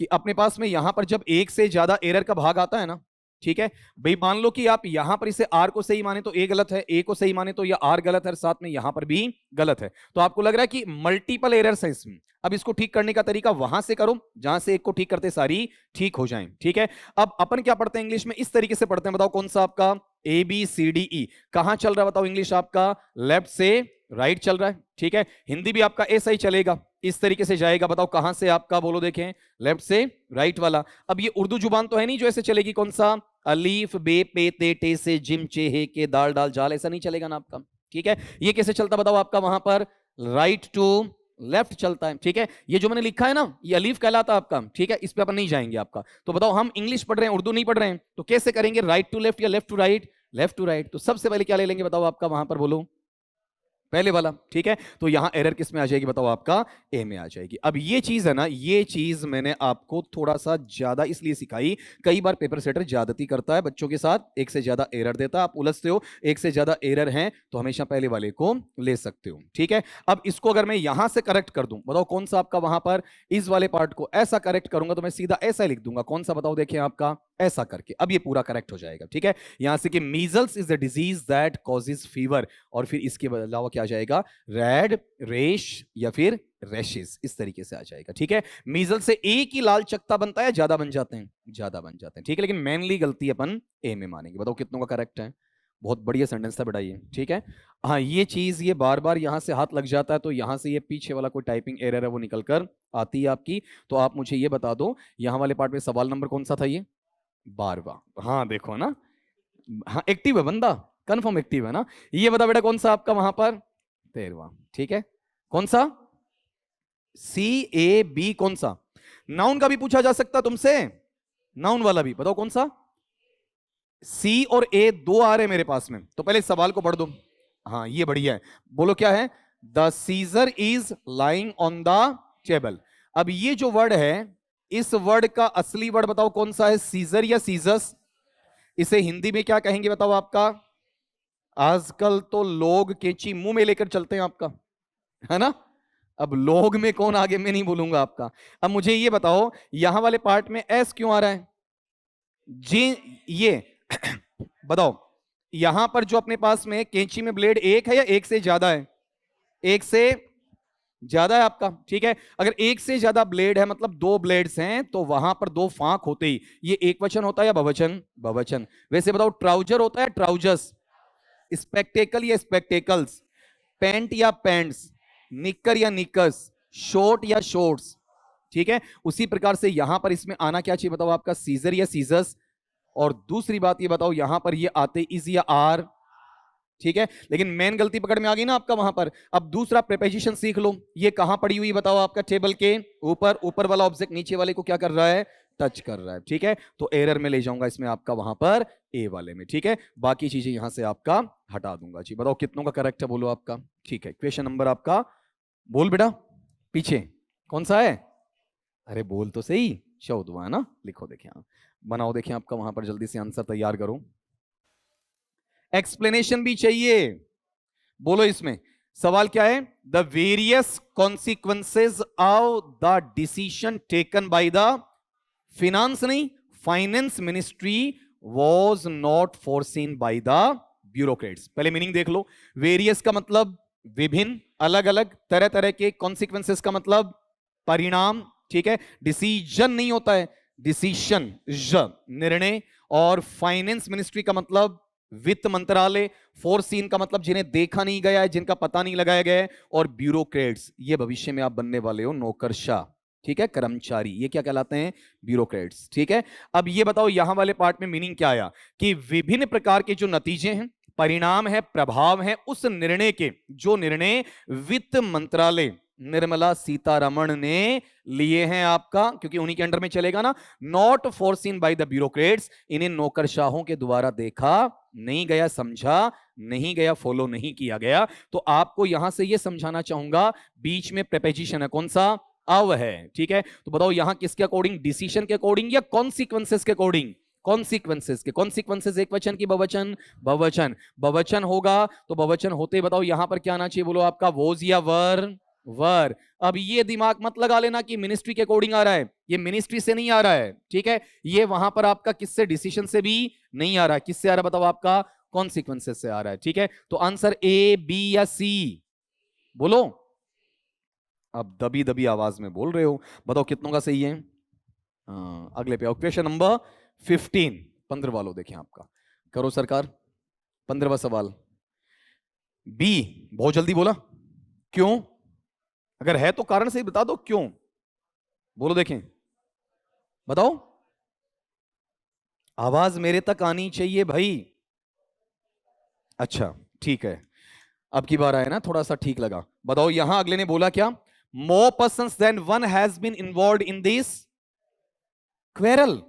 कि अपने पास में यहां पर जब एक से ज्यादा एरर का भाग आता है ना, ठीक है भाई, मान लो कि आप यहां पर इसे आर को सही माने तो ए गलत है, ए को सही माने तो यह आर गलत है, साथ में यहां पर भी गलत है, तो आपको लग रहा है कि मल्टीपल एरर्स है इसमें। अब इसको ठीक करने का तरीका वहां से करो जहां से एक को ठीक करते सारी ठीक हो जाए, ठीक है। अब अपन क्या पढ़ते हैं इंग्लिश में, इस तरीके से पढ़ते हैं, बताओ कौन सा आपका A B C D E कहां चल रहा है, बताओ इंग्लिश आपका लेफ्ट से राइट चल रहा है, ठीक है। हिंदी भी आपका ऐसा ही चलेगा, इस तरीके से जाएगा, बताओ कहां से आपका, बोलो देखें, लेफ्ट से राइट वाला। अब ये उर्दू जुबान तो है नहीं जो ऐसे चलेगी, कौन सा, अलीफ बे पे ते टे से जिम चे हे के दाल डाल जाल, ऐसा नहीं चलेगा ना आपका, ठीक है। ये कैसे चलता बताओ आपका, वहां पर राइट टू लेफ्ट चलता है, ठीक है। ये जो मैंने लिखा है ना, ये अलीफ कहलाता है आपका, ठीक है, इस पे अपन नहीं जाएंगे आपका। तो बताओ हम इंग्लिश पढ़ रहे हैं, उर्दू नहीं पढ़ रहे हैं, तो कैसे करेंगे, राइट टू लेफ्ट या left to right, left to right. तो सबसे पहले क्या ले लेंगे बताओ आपका वहां पर, बोलो पहले वाला, ठीक है। तो यहां एरर किस में आ जाएगी बताओ, आपका ए में आ जाएगी। अब ये चीज है ना, ये चीज मैंने आपको थोड़ा सा ज्यादा इसलिए सिखाई, कई बार पेपर सेटर ज्यादती करता है बच्चों के साथ, एक से ज्यादा एरर देता है, आप उलझते हो, एक से ज्यादा एरर हैं तो हमेशा पहले वाले को ले सकते हो, ठीक है। अब इसको अगर मैं यहां से करेक्ट कर दूं, बताओ कौन सा आपका वहां पर, इस वाले पार्ट को ऐसा करेक्ट करूंगा तो मैं सीधा ऐसा लिख दूंगा, कौन सा बताओ, देखिए आपका ऐसा करके, अब ये पूरा करेक्ट हो जाएगा, ठीक है। यहां से कि measles is the disease that causes fever, और फिर इसके अलावा क्या आ जाएगा, रेड रेश या फिर रैशेस, इस तरीके से आ जाएगा, ठीक है। मीजल से एक ही लाल चकत्ता बनता है, ज्यादा बन जाते हैं, ज्यादा बन जाते हैं, ठीक है। लेकिन मेनली गलती अपन ए में मानेंगे, बताओ कितनों का करेक्ट है। बहुत बढ़िया सेंटेंस था बेटा ये, ठीक है। हाँ ये चीज, ये बार बार यहां से हाथ लग जाता है तो यहां से ये पीछे वाला कोई टाइपिंग एरर है वो निकल कर आती है आपकी। तो आप मुझे ये बता दो, यहां वाले पार्ट में सवाल नंबर कौन सा था, ये 12वां। हाँ देखो ना, हाँ एक्टिव है बंदा, कंफर्म एक्टिव है ना। ये बता बेटा कौन सा आपका वहां पर 13वां, ठीक है। कौन सा, सी ए बी, कौन सा, नाउन का भी पूछा जा सकता तुमसे, नाउन वाला भी बताओ कौन सा, सी और ए दो आ रहे मेरे पास में, तो पहले सवाल को पढ़ दो। हाँ ये बढ़िया है, बोलो क्या है, the seizure is lying on the table. अब ये जो वर्ड है, इस वर्ड का असली वर्ड बताओ कौन सा है, सीजर या सीजस। इसे हिंदी में क्या कहेंगे बताओ आपका, आजकल तो लोग कैंची मुंह में लेकर चलते हैं आपका, है ना। अब लोग में कौन आगे, मैं नहीं बोलूंगा आपका। अब मुझे ये बताओ, यहां वाले पार्ट में एस क्यों आ रहा है, जी ये बताओ, यहां पर जो अपने पास में कैंची में ब्लेड एक है या एक से ज्यादा है, एक से ज्यादा है आपका, ठीक है। अगर एक से ज्यादा ब्लेड है मतलब दो ब्लेड्स हैं, तो वहां पर दो फांक होते ही ये एक वचन होता है या बहुवचन, बहुवचन। वैसे बताओ ट्राउजर होता है ट्राउजर्स, स्पेक्टेकल या स्पेक्टेकल्स, पैंट या पैंट्स, निक्कर या निकर्स, शॉर्ट या शॉर्ट्स, ठीक है। उसी प्रकार से यहां पर इसमें आना क्या चाहिए बताओ आपका, सीजर या सीजर्स। और दूसरी बात ये बताओ, यहां पर ये आते इज या आर, ठीक है। लेकिन मेन गलती पकड़ में आ गई ना आपका वहां पर। अब दूसरा प्रीपोजिशन सीख लो, ये कहां पड़ी हुई बताओ आपका, टेबल के ऊपर, ऊपर वाला ऑब्जेक्ट नीचे वाले को क्या कर रहा है, टच कर रहा है, ठीक है। तो एरर में ले जाऊंगा इसमें आपका वहां पर ए वाले में, ठीक है। बाकी चीजें यहां से आपका हटा दूंगा जी। बताओ कितनों का करेक्ट है, बोलो आपका, ठीक है। क्वेश्चन नंबर आपका, बोल बेटा पीछे कौन सा है, अरे बोल तो सही, 14वां है ना, लिखो देखिए, बनाओ देखिए आपका वहां पर, जल्दी से आंसर तैयार करो। एक्सप्लेनेशन भी चाहिए, बोलो इसमें सवाल क्या है, the various consequences of the decision taken by the finance, नहीं finance ministry, was not foreseen by the bureaucrats. पहले मीनिंग देख लो, वेरियस का मतलब विभिन्न, अलग अलग तरह तरह के, कॉन्सिक्वेंसेस का मतलब परिणाम, ठीक है। डिसीजन नहीं होता है, डिसीजन निर्णय, और फाइनेंस मिनिस्ट्री का मतलब वित्त मंत्रालय, फोरसीन का मतलब जिन्हें देखा नहीं गया है, जिनका पता नहीं लगाया गया है, और ब्यूरोक्रेट्स ये भविष्य में आप बनने वाले हो नौकरशाह, ठीक है, कर्मचारी, ये क्या कहलाते हैं, ब्यूरोक्रेट्स, ठीक है। अब ये बताओ यहां वाले पार्ट में मीनिंग क्या आया, कि विभिन्न प्रकार के जो नतीजे हैं, परिणाम है, प्रभाव है उस निर्णय के, जो निर्णय वित्त मंत्रालय निर्मला सीतारमण ने लिए हैं आपका, क्योंकि उन्हीं के अंडर में चलेगा ना, not foreseen by the bureaucrats, इन्हें नौकरशाहों के द्वारा देखा नहीं गया, समझा नहीं गया, फॉलो नहीं किया गया। तो आपको यहां से यह समझाना चाहूंगा, बीच में प्रीपोजिशन है कौन सा, अव है, ठीक है। तो बताओ यहां किसके अकॉर्डिंग, डिसीजन के अकॉर्डिंग या कॉन्सिक्वेंसेस के अकॉर्डिंग, कॉन्सिक्वेंसेस के, कॉन्सिक्वेंसेस एक वचन की बहुवचन, बहुवचन, बहुवचन होगा तो बहुवचन होते बताओ यहां पर क्या आना चाहिए, बोलो आपका वोज या वर, वर। अब ये दिमाग मत लगा लेना कि मिनिस्ट्री के अकॉर्डिंग आ रहा है, ये मिनिस्ट्री से नहीं आ रहा है, ठीक है। ये वहां पर आपका किससे, डिसीजन से भी नहीं आ रहा है। किससे आ रहा है बताओ, आपका कॉन्सिक्वेंसेस से आ रहा है, ठीक है। तो आंसर ए, बी या सी बोलो। अब दबी दबी आवाज में बोल रहे हो, बताओ कितनों का सही है। अगले पे आओ, क्वेश्चन नंबर 15, 15 वालों देखें आपका, करो सरकार 15वां सवाल। बी, बहुत जल्दी बोला, क्यों? अगर है तो कारण से बता दो क्यों, बोलो देखें, बताओ, आवाज मेरे तक आनी चाहिए भाई। अच्छा ठीक है, अब की बार आया ना, थोड़ा सा ठीक लगा। बताओ यहां अगले ने बोला क्या, more persons than one has been involve in this quarrel.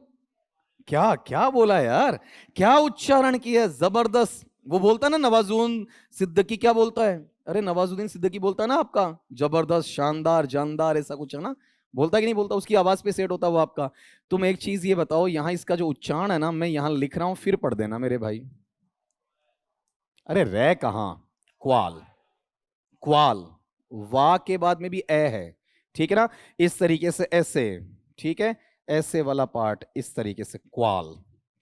क्या क्या बोला यार, क्या उच्चारण किया, जबरदस्त। वो बोलता है ना नवाजुद्दीन सिद्दीकी, क्या बोलता है, अरे नवाजुद्दीन सिद्दीकी बोलता है ना आपका, जबरदस्त, शानदार, जानदार, ऐसा कुछ है ना, बोलता है कि नहीं बोलता, उसकी आवाज पे सेट होता है वो आपका। तुम एक चीज ये बताओ, यहां इसका जो उच्चारण है ना, मैं यहां लिख रहा हूं, फिर पढ़ देना मेरे भाई। अरे रे कहां, क्वाल, क्वाल, वा के बाद में भी ए है, ठीक है ना, इस तरीके से ऐसे, ठीक है, ऐसे वाला पार्ट इस तरीके से, क्वाल,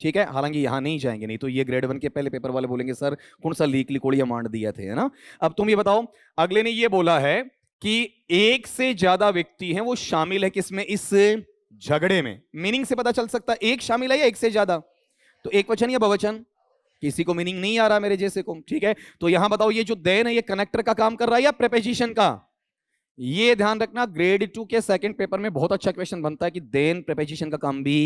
ठीक है। हालांकि यहां नहीं जाएंगे, नहीं तो ये ग्रेड 1 के पहले पेपर वाले बोलेंगे सर कौन सा लीक लिकोड़िया मांड दिया थे, है ना। अब तुम ये बताओ, अगले ने ये बोला है कि एक से ज्यादा व्यक्ति हैं वो शामिल है किसमें, इस झगड़े में। मीनिंग से पता चल सकता है एक शामिल है या एक से ज्यादा, तो एक वचन या बहुवचन, किसी को मीनिंग नहीं आ रहा मेरे जैसे को, ठीक है। तो यहां बताओ ये जो देन है ये कनेक्टर का काम कर रहा है या प्रीपोजिशन का, ये ध्यान रखना, ग्रेड 2 के सेकंड पेपर में बहुत अच्छा क्वेश्चन बनता है कि देन प्रीपोजिशन का काम भी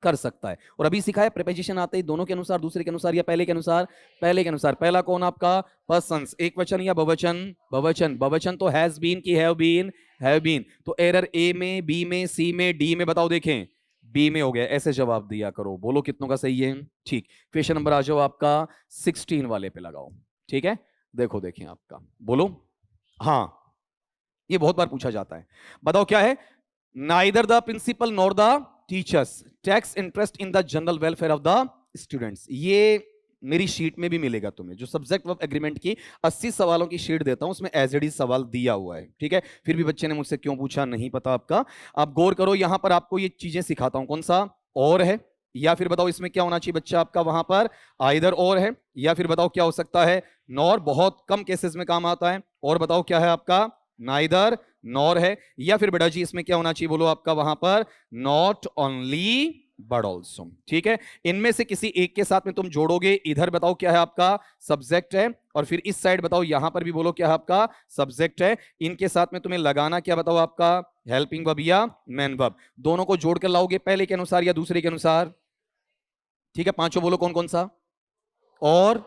कर सकता है। और अभी सीखा है प्रीपोजिशन आते ही दोनों के अनुसार, दूसरे के अनुसार या पहले के अनुसार, पहले के अनुसार। पहला कौन आपका, पर्सन्स, एक वचन या बहुवचन, बहुवचन, बहुवचन तो हैज बीन की हैव बीन, हैव बीन। तो एरर ए में, बी में, सी में, डी में, बताओ देखें, बी में हो गया, ऐसे जवाब दिया करो। बोलो कितनों का सही है, ठीक। क्वेश्चन नंबर आ जाओ आपका 16 वाले पे लगाओ, ठीक है। देखो देखें आपका, बोलो, हाँ ये बहुत बार पूछा जाता है, बताओ क्या है, neither the principal nor the teachers takes interest in the general welfare of the students. ये मेरी शीट में भी मिलेगा तुम्हें, जो सब्जेक्ट वर्ब एग्रीमेंट की 80 सवालों की शीट देता हूं, उसमें एज इट इज सवाल दिया हुआ है, ठीक है। फिर भी बच्चे ने मुझसे क्यों पूछा नहीं पता आपका। आप गौर करो, यहां पर आपको ये चीजें सिखाता हूं, कौन सा, और है, या फिर बताओ इसमें क्या होना चाहिए बच्चा आपका वहां पर, आइदर और है, या फिर बताओ क्या हो सकता है, नॉर, बहुत कम केसेस में काम आता है, और बताओ क्या है आपका, नाइदर नॉर है, या फिर बेटा जी इसमें क्या होना चाहिए बोलो आपका वहां पर, नॉट ओनली बट ऑल्सो, ठीक है। इनमें से किसी एक के साथ में तुम जोड़ोगे, इधर बताओ क्या है आपका, सब्जेक्ट है, और फिर इस साइड बताओ यहां पर भी बोलो क्या है आपका, सब्जेक्ट है। इनके साथ में तुम्हें लगाना क्या बताओ आपका, हेल्पिंग वर्ब या मैन वर्ब, दोनों को जोड़ कर लाओगे पहले के अनुसार या दूसरे के अनुसार, ठीक है। पांचों बोलो कौन कौन सा, और,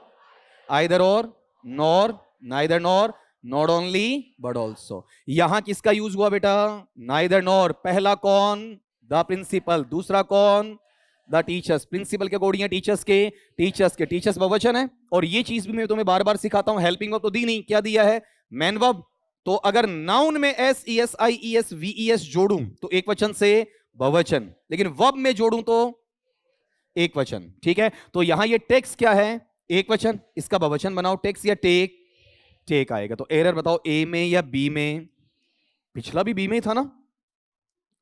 आइदर और, nor, neither nor, not only but also. यहां किसका यूज हुआ बेटा, नाइदर नॉर। पहला कौन, द प्रिंसिपल, दूसरा कौन, द टीचर्स। प्रिंसिपल के अकॉर्डिंग है, टीचर्स के, टीचर्स के, टीचर्स बहुवचन है। और ये चीज भी मैं तुम्हें बार बार सिखाता हूं, हेल्पिंग वर्ब तो दी नहीं, क्या दिया है, मैन वर्ब। तो अगर नाउन में S E S I E S V E S जोड़ूं तो एक वचन से बहुवचन, लेकिन वर्ब में जोड़ूं तो एक वचन, ठीक है। तो यहां ये टेक्स क्या है, एक वचन, इसका बहुवचन बनाओ, टेक्स या टेक, टेक आएगा। तो एरर बताओ ए में या बी में, पिछला भी बी में ही था ना,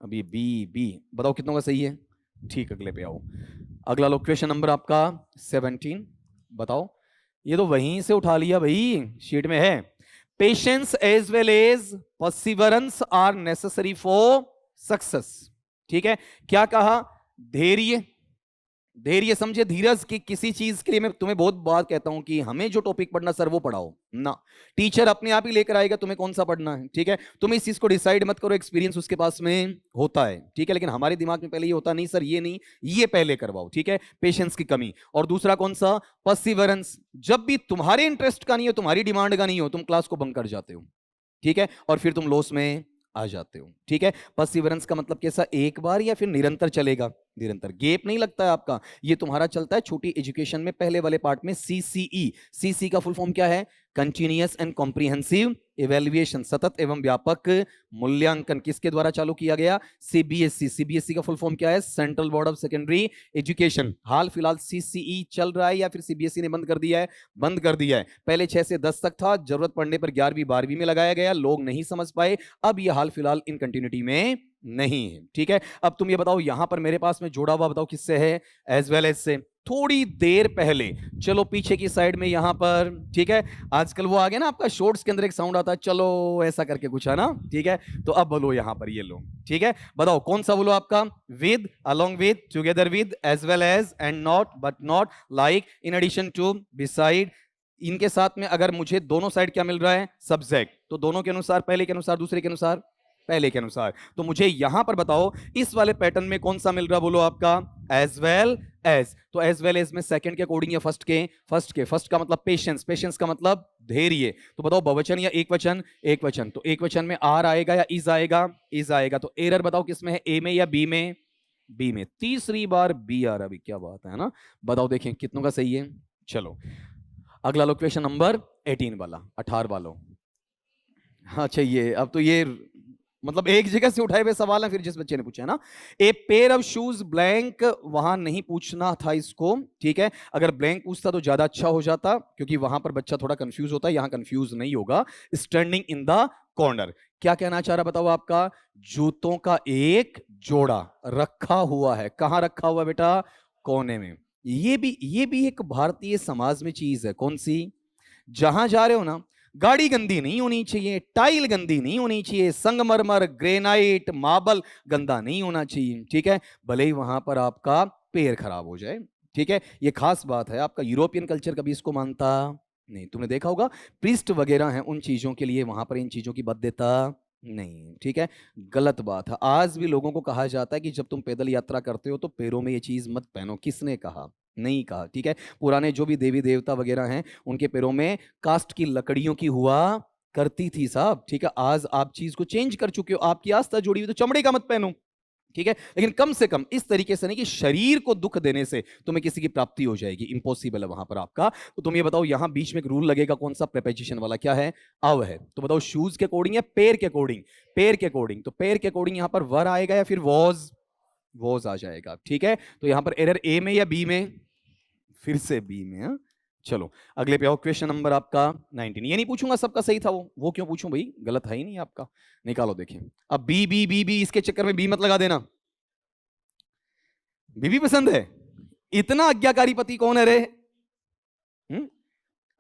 अभी बी, बी बताओ कितनों का सही है, ठीक। अगले पे आओ, अगला लो, क्वेश्चन नंबर आपका 17, बताओ। ये तो वहीं से उठा लिया भाई, शीट में है। Patience as well as perseverance are necessary for success, ठीक है। क्या कहा, धैर्य, धैर्य समझे, धीरज की किसी चीज के लिए। मैं तुम्हें बहुत बार कहता हूं कि हमें जो टॉपिक पढ़ना सर वो पढ़ाओ ना, टीचर अपने आप ही लेकर आएगा तुम्हें कौन सा पढ़ना है, ठीक है। तुम इस चीज को डिसाइड मत करो, एक्सपीरियंस उसके पास में होता है, ठीक है। लेकिन हमारे दिमाग में पहले ये होता नहीं सर ये नहीं, ये पहले करवाओ, ठीक है। पेशेंस की कमी। और दूसरा कौन सा, परसिवरेंस, जब भी तुम्हारे इंटरेस्ट का नहीं हो, तुम्हारी डिमांड का नहीं हो, तुम क्लास को बंक कर जाते हो, ठीक है, और फिर तुम लॉस में आ जाते हो, ठीक है। परसिवरेंस का मतलब कैसा, एक बार या फिर निरंतर चलेगा, निरंतर। गैप नहीं लगता है आपका, ये तुम्हारा चलता है छोटी एजुकेशन में पहले वाले पार्ट में सीसीई। सीसी का फुल फॉर्म क्या है? कंटिन्यूअस एंड कॉम्प्रिहेंसिव इवैल्यूएशन, सतत एवं व्यापक मूल्यांकन किसके द्वारा चालू किया गया? सीबीएसई। सीबीएसई का फुल फॉर्म क्या है? Central Board of Secondary Education. हाल फिलहाल सीसीई चल रहा है या फिर सीबीएसई ने बंद कर दिया है? बंद कर दिया है। पहले 6 से 10 तक था, जरूरत पड़ने पर 11वीं 12वीं में लगाया गया, लोग नहीं समझ पाए, अब ये हाल फिलहाल इन कंटिन्यूटी में नहीं है। ठीक है, अब तुम ये बताओ यहां पर मेरे पास में जुड़ा हुआ बताओ किससे है? एज वेल एज से। थोड़ी देर पहले, चलो पीछे की साइड में यहां पर, ठीक है, आजकल वो आ गया ना आपका शॉर्ट्स के अंदर एक साउंड आता है, चलो ऐसा करके कुछ है ना, ठीक है, तो अब बोलो यहां पर ये लो, ठीक है, बताओ कौन सा बोलो आपका? With, along with, together with, as well as, and not, but not, like, in addition to, beside. इनके साथ में अगर मुझे दोनों साइड क्या मिल रहा है? सब्जेक्ट। तो दोनों के अनुसार, पहले के अनुसार, दूसरे के अनुसार, पहले के अनुसार। तो मुझे यहां पर बताओ इस वाले पैटर्न में कौन सा मिल रहा बोलो आपका? As well as. तो एज वेल एज में सेकंड के अकॉर्डिंग या फर्स्ट के? फर्स्ट के। फर्स्ट का मतलब पेशेंस, पेशेंस का मतलब धैर्य। तो बताओ बहुवचन या एक वचन? एक वचन। तो एक वचन में आर आएगा या इज आएगा? इज आएगा। तो एरर बताओ किसमें है? ए में या बी में? बी में। तीसरी बार बी आ रहा, अभी क्या बात है ना, बताओ देखें कितनों का सही है। चलो अगला लो, क्वेश्चन नंबर 18 वाला, 18 वालों। अच्छा ये अब तो ये मतलब एक जगह से उठाए हुए सवाल है, फिर जिस बच्चे ने पूछा है ना, a pair of shoes blank, वहां नहीं पूछना था इसको, ठीक है, अगर ब्लैंक पूछता तो ज्यादा अच्छा हो जाता, क्योंकि वहां पर बच्चा थोड़ा कंफ्यूज होता है, यहां कंफ्यूज नहीं होगा। स्टैंडिंग इन द कॉर्नर, क्या कहना चाह रहा बताओ आपका? जूतों का एक जोड़ा रखा हुआ है। कहां रखा हुआ बेटा? कोने में। ये भी एक भारतीय समाज में चीज है। कौन सी? जहां जा रहे हो ना, गाड़ी गंदी नहीं होनी चाहिए, टाइल गंदी नहीं होनी चाहिए, संगमरमर, ग्रेनाइट, मार्बल गंदा नहीं होना चाहिए, ठीक है, भले ही वहां पर आपका पैर खराब हो जाए, ठीक है, ये खास बात है। आपका यूरोपियन कल्चर कभी इसको मानता नहीं। तुमने देखा होगा प्रीस्ट वगैरह हैं, उन चीजों के लिए वहां पर इन चीजों की बाध्यता नहीं, ठीक है, गलत बात है। आज भी लोगों को कहा जाता है कि जब तुम पैदल यात्रा करते हो तो पैरों में ये चीज मत पहनो। किसने कहा? नहीं कहा, ठीक है। पुराने जो भी देवी देवता वगैरह हैं उनके पैरों में कास्ट की लकड़ियों की हुआ करती थी साहब, ठीक है। आज आप चीज को चेंज कर चुके हो, आपकी आस्था जुड़ी हुई, तो चमड़े का मत पहनो, ठीक है, लेकिन कम से कम इस तरीके से नहीं कि शरीर को दुख देने से तुम्हें किसी की प्राप्ति हो जाएगी, इंपॉसिबल है वहां पर आपका। तो तुम ये बताओ यहां बीच में एक रूल लगेगा, कौन सा? प्रीपोजिशन वाला, क्या है? अव है। तो बताओ शूज के अकॉर्डिंग या पैर के अकॉर्डिंग? पैर के अकॉर्डिंग। तो पैर के अकॉर्डिंग यहां पर वर आएगा या फिर वॉज आ जाएगा, ठीक है। तो यहां पर एरर ए में या बी में? फिर से बी में, हा? चलो अगले पे आओ, क्वेश्चन नंबर आपका 19। ये नहीं पूछूंगा सबका सही था वो क्यों पूछूं भाई, गलत है ही नहीं आपका। निकालो देखिए, अब बी बी बी बी, इसके चक्कर में बी मत लगा देना। बीबी पसंद है? इतना आज्ञाकारी पति कौन है रे?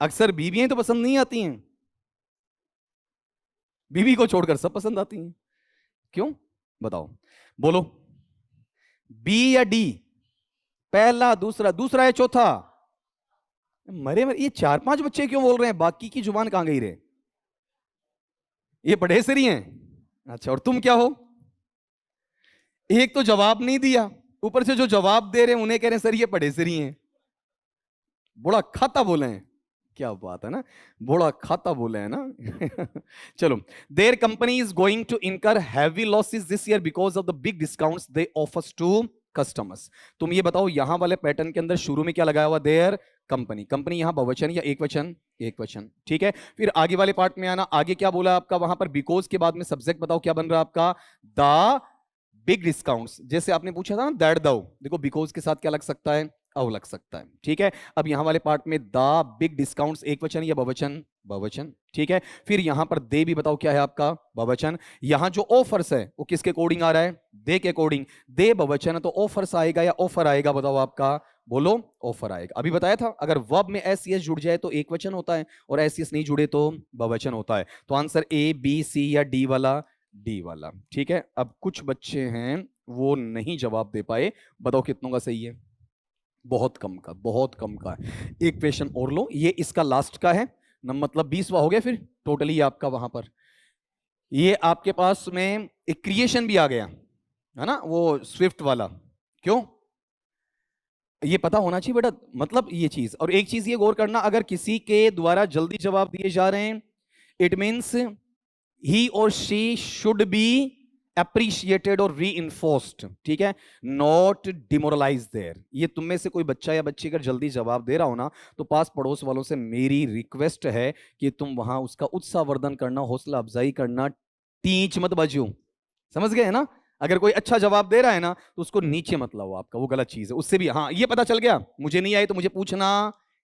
अक्सर बीबियां तो पसंद नहीं आती हैं, बीबी को छोड़कर सब पसंद आती हैं, क्यों बताओ? बोलो, बी या डी? पहला, दूसरा, दूसरा है चौथा? मरे मरे, ये 4-5 बच्चे क्यों बोल रहे हैं? बाकी की जुबान कहां गई रे? ये पढ़ेसरी हैं? अच्छा, और तुम क्या हो? एक तो जवाब नहीं दिया, ऊपर से जो जवाब दे रहे हैं उन्हें कह रहे हैं सर ये पढ़ेसरी हैं। बड़ा खाता बोले हैं, क्या बात है ना, बड़ा खाता बोले हैं ना। चलो, their company is going to incur heavy losses this year because of the big discounts they offers to customers. तुम ये बताओ यहां वाले पैटर्न के अंदर शुरू में क्या लगाया हुआ? Their company. कंपनी यहां बहुवचन या एक वचन? एक वचन, ठीक है। फिर आगे वाले पार्ट में आना, आगे क्या बोला आपका वहां पर? बिकॉज के बाद में सब्जेक्ट बताओ क्या बन रहा है आपका? The big discounts. जैसे आपने पूछा था ना दैट दाउ, देखो बिकॉज के साथ क्या लग सकता है? अव लग सकता है, ठीक है। अब यहां वाले पार्ट में द बिग डिस्काउंट्स एक वचन या बहुवचन? बहुवचन, ठीक है। फिर यहां पर दे भी बताओ क्या है आपका? बहुवचन। यहां जो ऑफर्स है वो किसके अकॉर्डिंग आ रहा है? दे के अकॉर्डिंग। दे बहुवचन है तो ऑफर्स आएगा या ऑफर आएगा बताओ आपका? बोलो, ऑफर आएगा। अभी बताया था अगर वर्ब में एस यस जुड़ जाए तो एक वचन होता है और एस यस नहीं जुड़े तो बहुवचन होता है। तो आंसर ए बी सी या डी वाला? डी वाला, ठीक है। अब कुछ बच्चे हैं वो नहीं जवाब दे पाए, बताओ कितनों का सही है? बहुत कम का, बहुत कम का। एक क्वेश्चन और लो, ये इसका लास्ट का है न, मतलब 20वां हो गया फिर टोटली आपका वहां पर। ये आपके पास में एक क्रिएशन भी आ गया है ना, वो स्विफ्ट वाला। क्यों? ये पता होना चाहिए बेटा, मतलब ये चीज। और एक चीज ये गौर करना, अगर किसी के द्वारा जल्दी जवाब दिए जा रहे हैं, इट मीन्स ही और शी शुड बी अप्रिशिएटेड और री ठीक है, नॉट डिमोरलाइज देयर। ये तुम में से कोई बच्चा या बच्ची अगर जल्दी जवाब दे रहा हो ना, तो पास पड़ोस वालों से मेरी रिक्वेस्ट है कि तुम वहां उसका उत्साहवर्धन करना, हौसला अफजाई करना, टीच मत बजो। समझ गए ना? अगर कोई अच्छा जवाब दे रहा है ना, तो उसको नीचे मत लाओ, आपका वो गलत चीज है। उससे भी हाँ ये पता चल गया, मुझे नहीं आई तो मुझे पूछना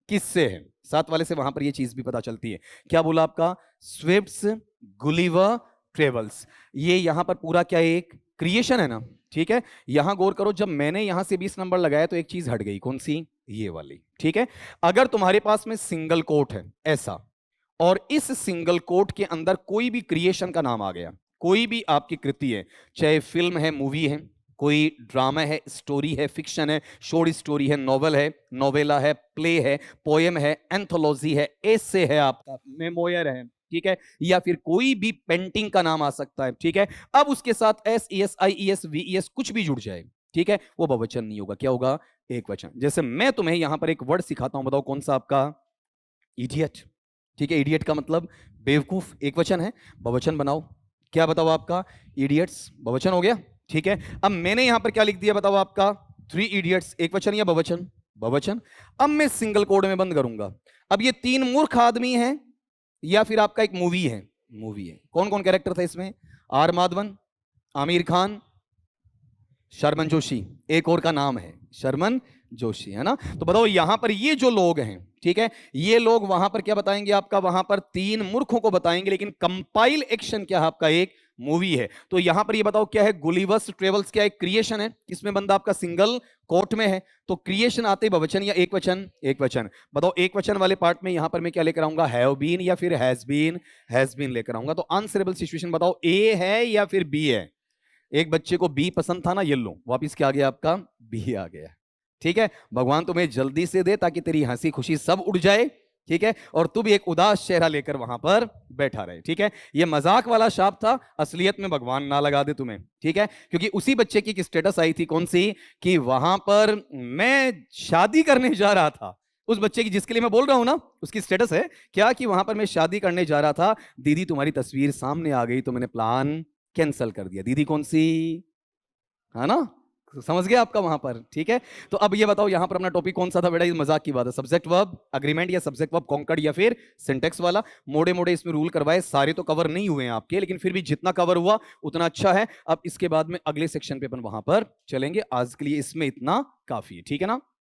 किससे है, साथ वाले से, वहां पर ये चीज भी पता चलती है। क्या बोला आपका? स्विफ्ट्स, गुलिवर ट्रेवल्स, ये यहां पर पूरा क्या एक क्रिएशन है ना? ठीक है, यहां गौर करो, जब मैंने यहां से 20 नंबर लगाया तो एक चीज हट गई, कौन सी? ये वाली। ठीक है, अगर तुम्हारे पास में सिंगल कोट है ऐसा, और इस सिंगल कोट के अंदर कोई भी क्रिएशन का नाम आ गया, कोई भी आपकी कृति है, चाहे फिल्म है, मूवी है, कोई ड्रामा है, स्टोरी है, फिक्शन है, शॉर्ट स्टोरी है, नॉवल है, नोवेला है, प्ले है, पोएम है, एंथोलॉजी है, एसे है, आपका मेमोयर है, ठीक है, या फिर कोई भी पेंटिंग का नाम आ सकता है। ठीक है, अब उसके साथ S E S I E S V E S कुछ भी जुड़ जाए, ठीक है, वो बहुवचन नहीं होगा, क्या होगा? एक वचन। जैसे मैं तुम्हें यहां पर एक वर्ड सिखाता हूं, बताओ कौन सा? आपका इडियट। ठीक है, इडियट का मतलब बेवकूफ, एक वचन है, बहुवचन बनाओ। क्या बताओ आपका? इडियट्स, बहुवचन हो गया। ठीक है, अब मैंने यहां पर क्या लिख दिया बताओ आपका? 3 इडियट्स, एक वचन या बहुवचन? बहुवचन। अब मैं सिंगल कोड में बंद करूंगा। अब ये 3 मूर्ख आदमी हैं, या फिर आपका एक मूवी है? मूवी है। कौन कौन कैरेक्टर था इसमें? आर माधवन, आमिर खान, शर्मन जोशी, एक और का नाम है शर्मन जोशी, है ना? तो बताओ यहां पर ये जो लोग हैं, ठीक है, ये लोग वहां पर क्या बताएंगे आपका? वहां पर 3 मूर्खों को बताएंगे, लेकिन कंपाइल एक्शन क्या है आपका? एक मूवी है। तो यहां पर ये बताओ क्या है? गुलिवर्स ट्रेवल्स क्या एक क्रिएशन है? किसमें बंदा आपका सिंगल कोट में है, तो क्रिएशन आते ही बहुवचन या एक वचन? एक वचन। बताओ एक वचन वाले पार्ट में यहां पर मैं क्या लेकर आऊंगा? हैव बीन या फिर हैज बीन? हैज बीन लेकर आऊंगा। तो आंसरेबल सिचुएशन बताओ, ए है या फिर बी है? एक बच्चे को बी पसंद था ना, येलो, वापिस क्या आ गया आपका? बी आ गया। ठीक है, भगवान तुम्हें जल्दी से दे ताकि तेरी हंसी खुशी सब उड़ जाए, ठीक है, और तू भी एक उदास चेहरा लेकर वहां पर बैठा रहे। ठीक है, ये मजाक वाला शाप था, असलियत में भगवान ना लगा दे तुम्हें। ठीक है, क्योंकि उसी बच्चे की एक स्टेटस आई थी, कौन सी? कि वहां पर मैं शादी करने जा रहा था। उस बच्चे की जिसके लिए मैं बोल रहा हूं ना, उसकी स्टेटस है क्या? कि वहां पर मैं शादी करने जा रहा था, दीदी तुम्हारी तस्वीर सामने आ गई तो मैंने प्लान कैंसल कर दिया। दीदी कौन सी? है ना? समझ गया आपका वहां पर? ठीक है, तो अब ये बताओ यहां पर अपना टॉपिक कौन सा था बेटा? ये मजाक की बात है, सब्जेक्ट वर्ब अग्रीमेंट या सब्जेक्ट वर्ब कॉन्कर्ड या फिर सिंटेक्स वाला। मोड़े मोड़े इसमें रूल करवाए, सारे तो कवर नहीं हुए हैं आपके, लेकिन फिर भी जितना कवर हुआ उतना अच्छा है। अब इसके बाद में अगले सेक्शन पे अपन वहां पर चलेंगे, आज के लिए इसमें इतना काफी है, ठीक है ना?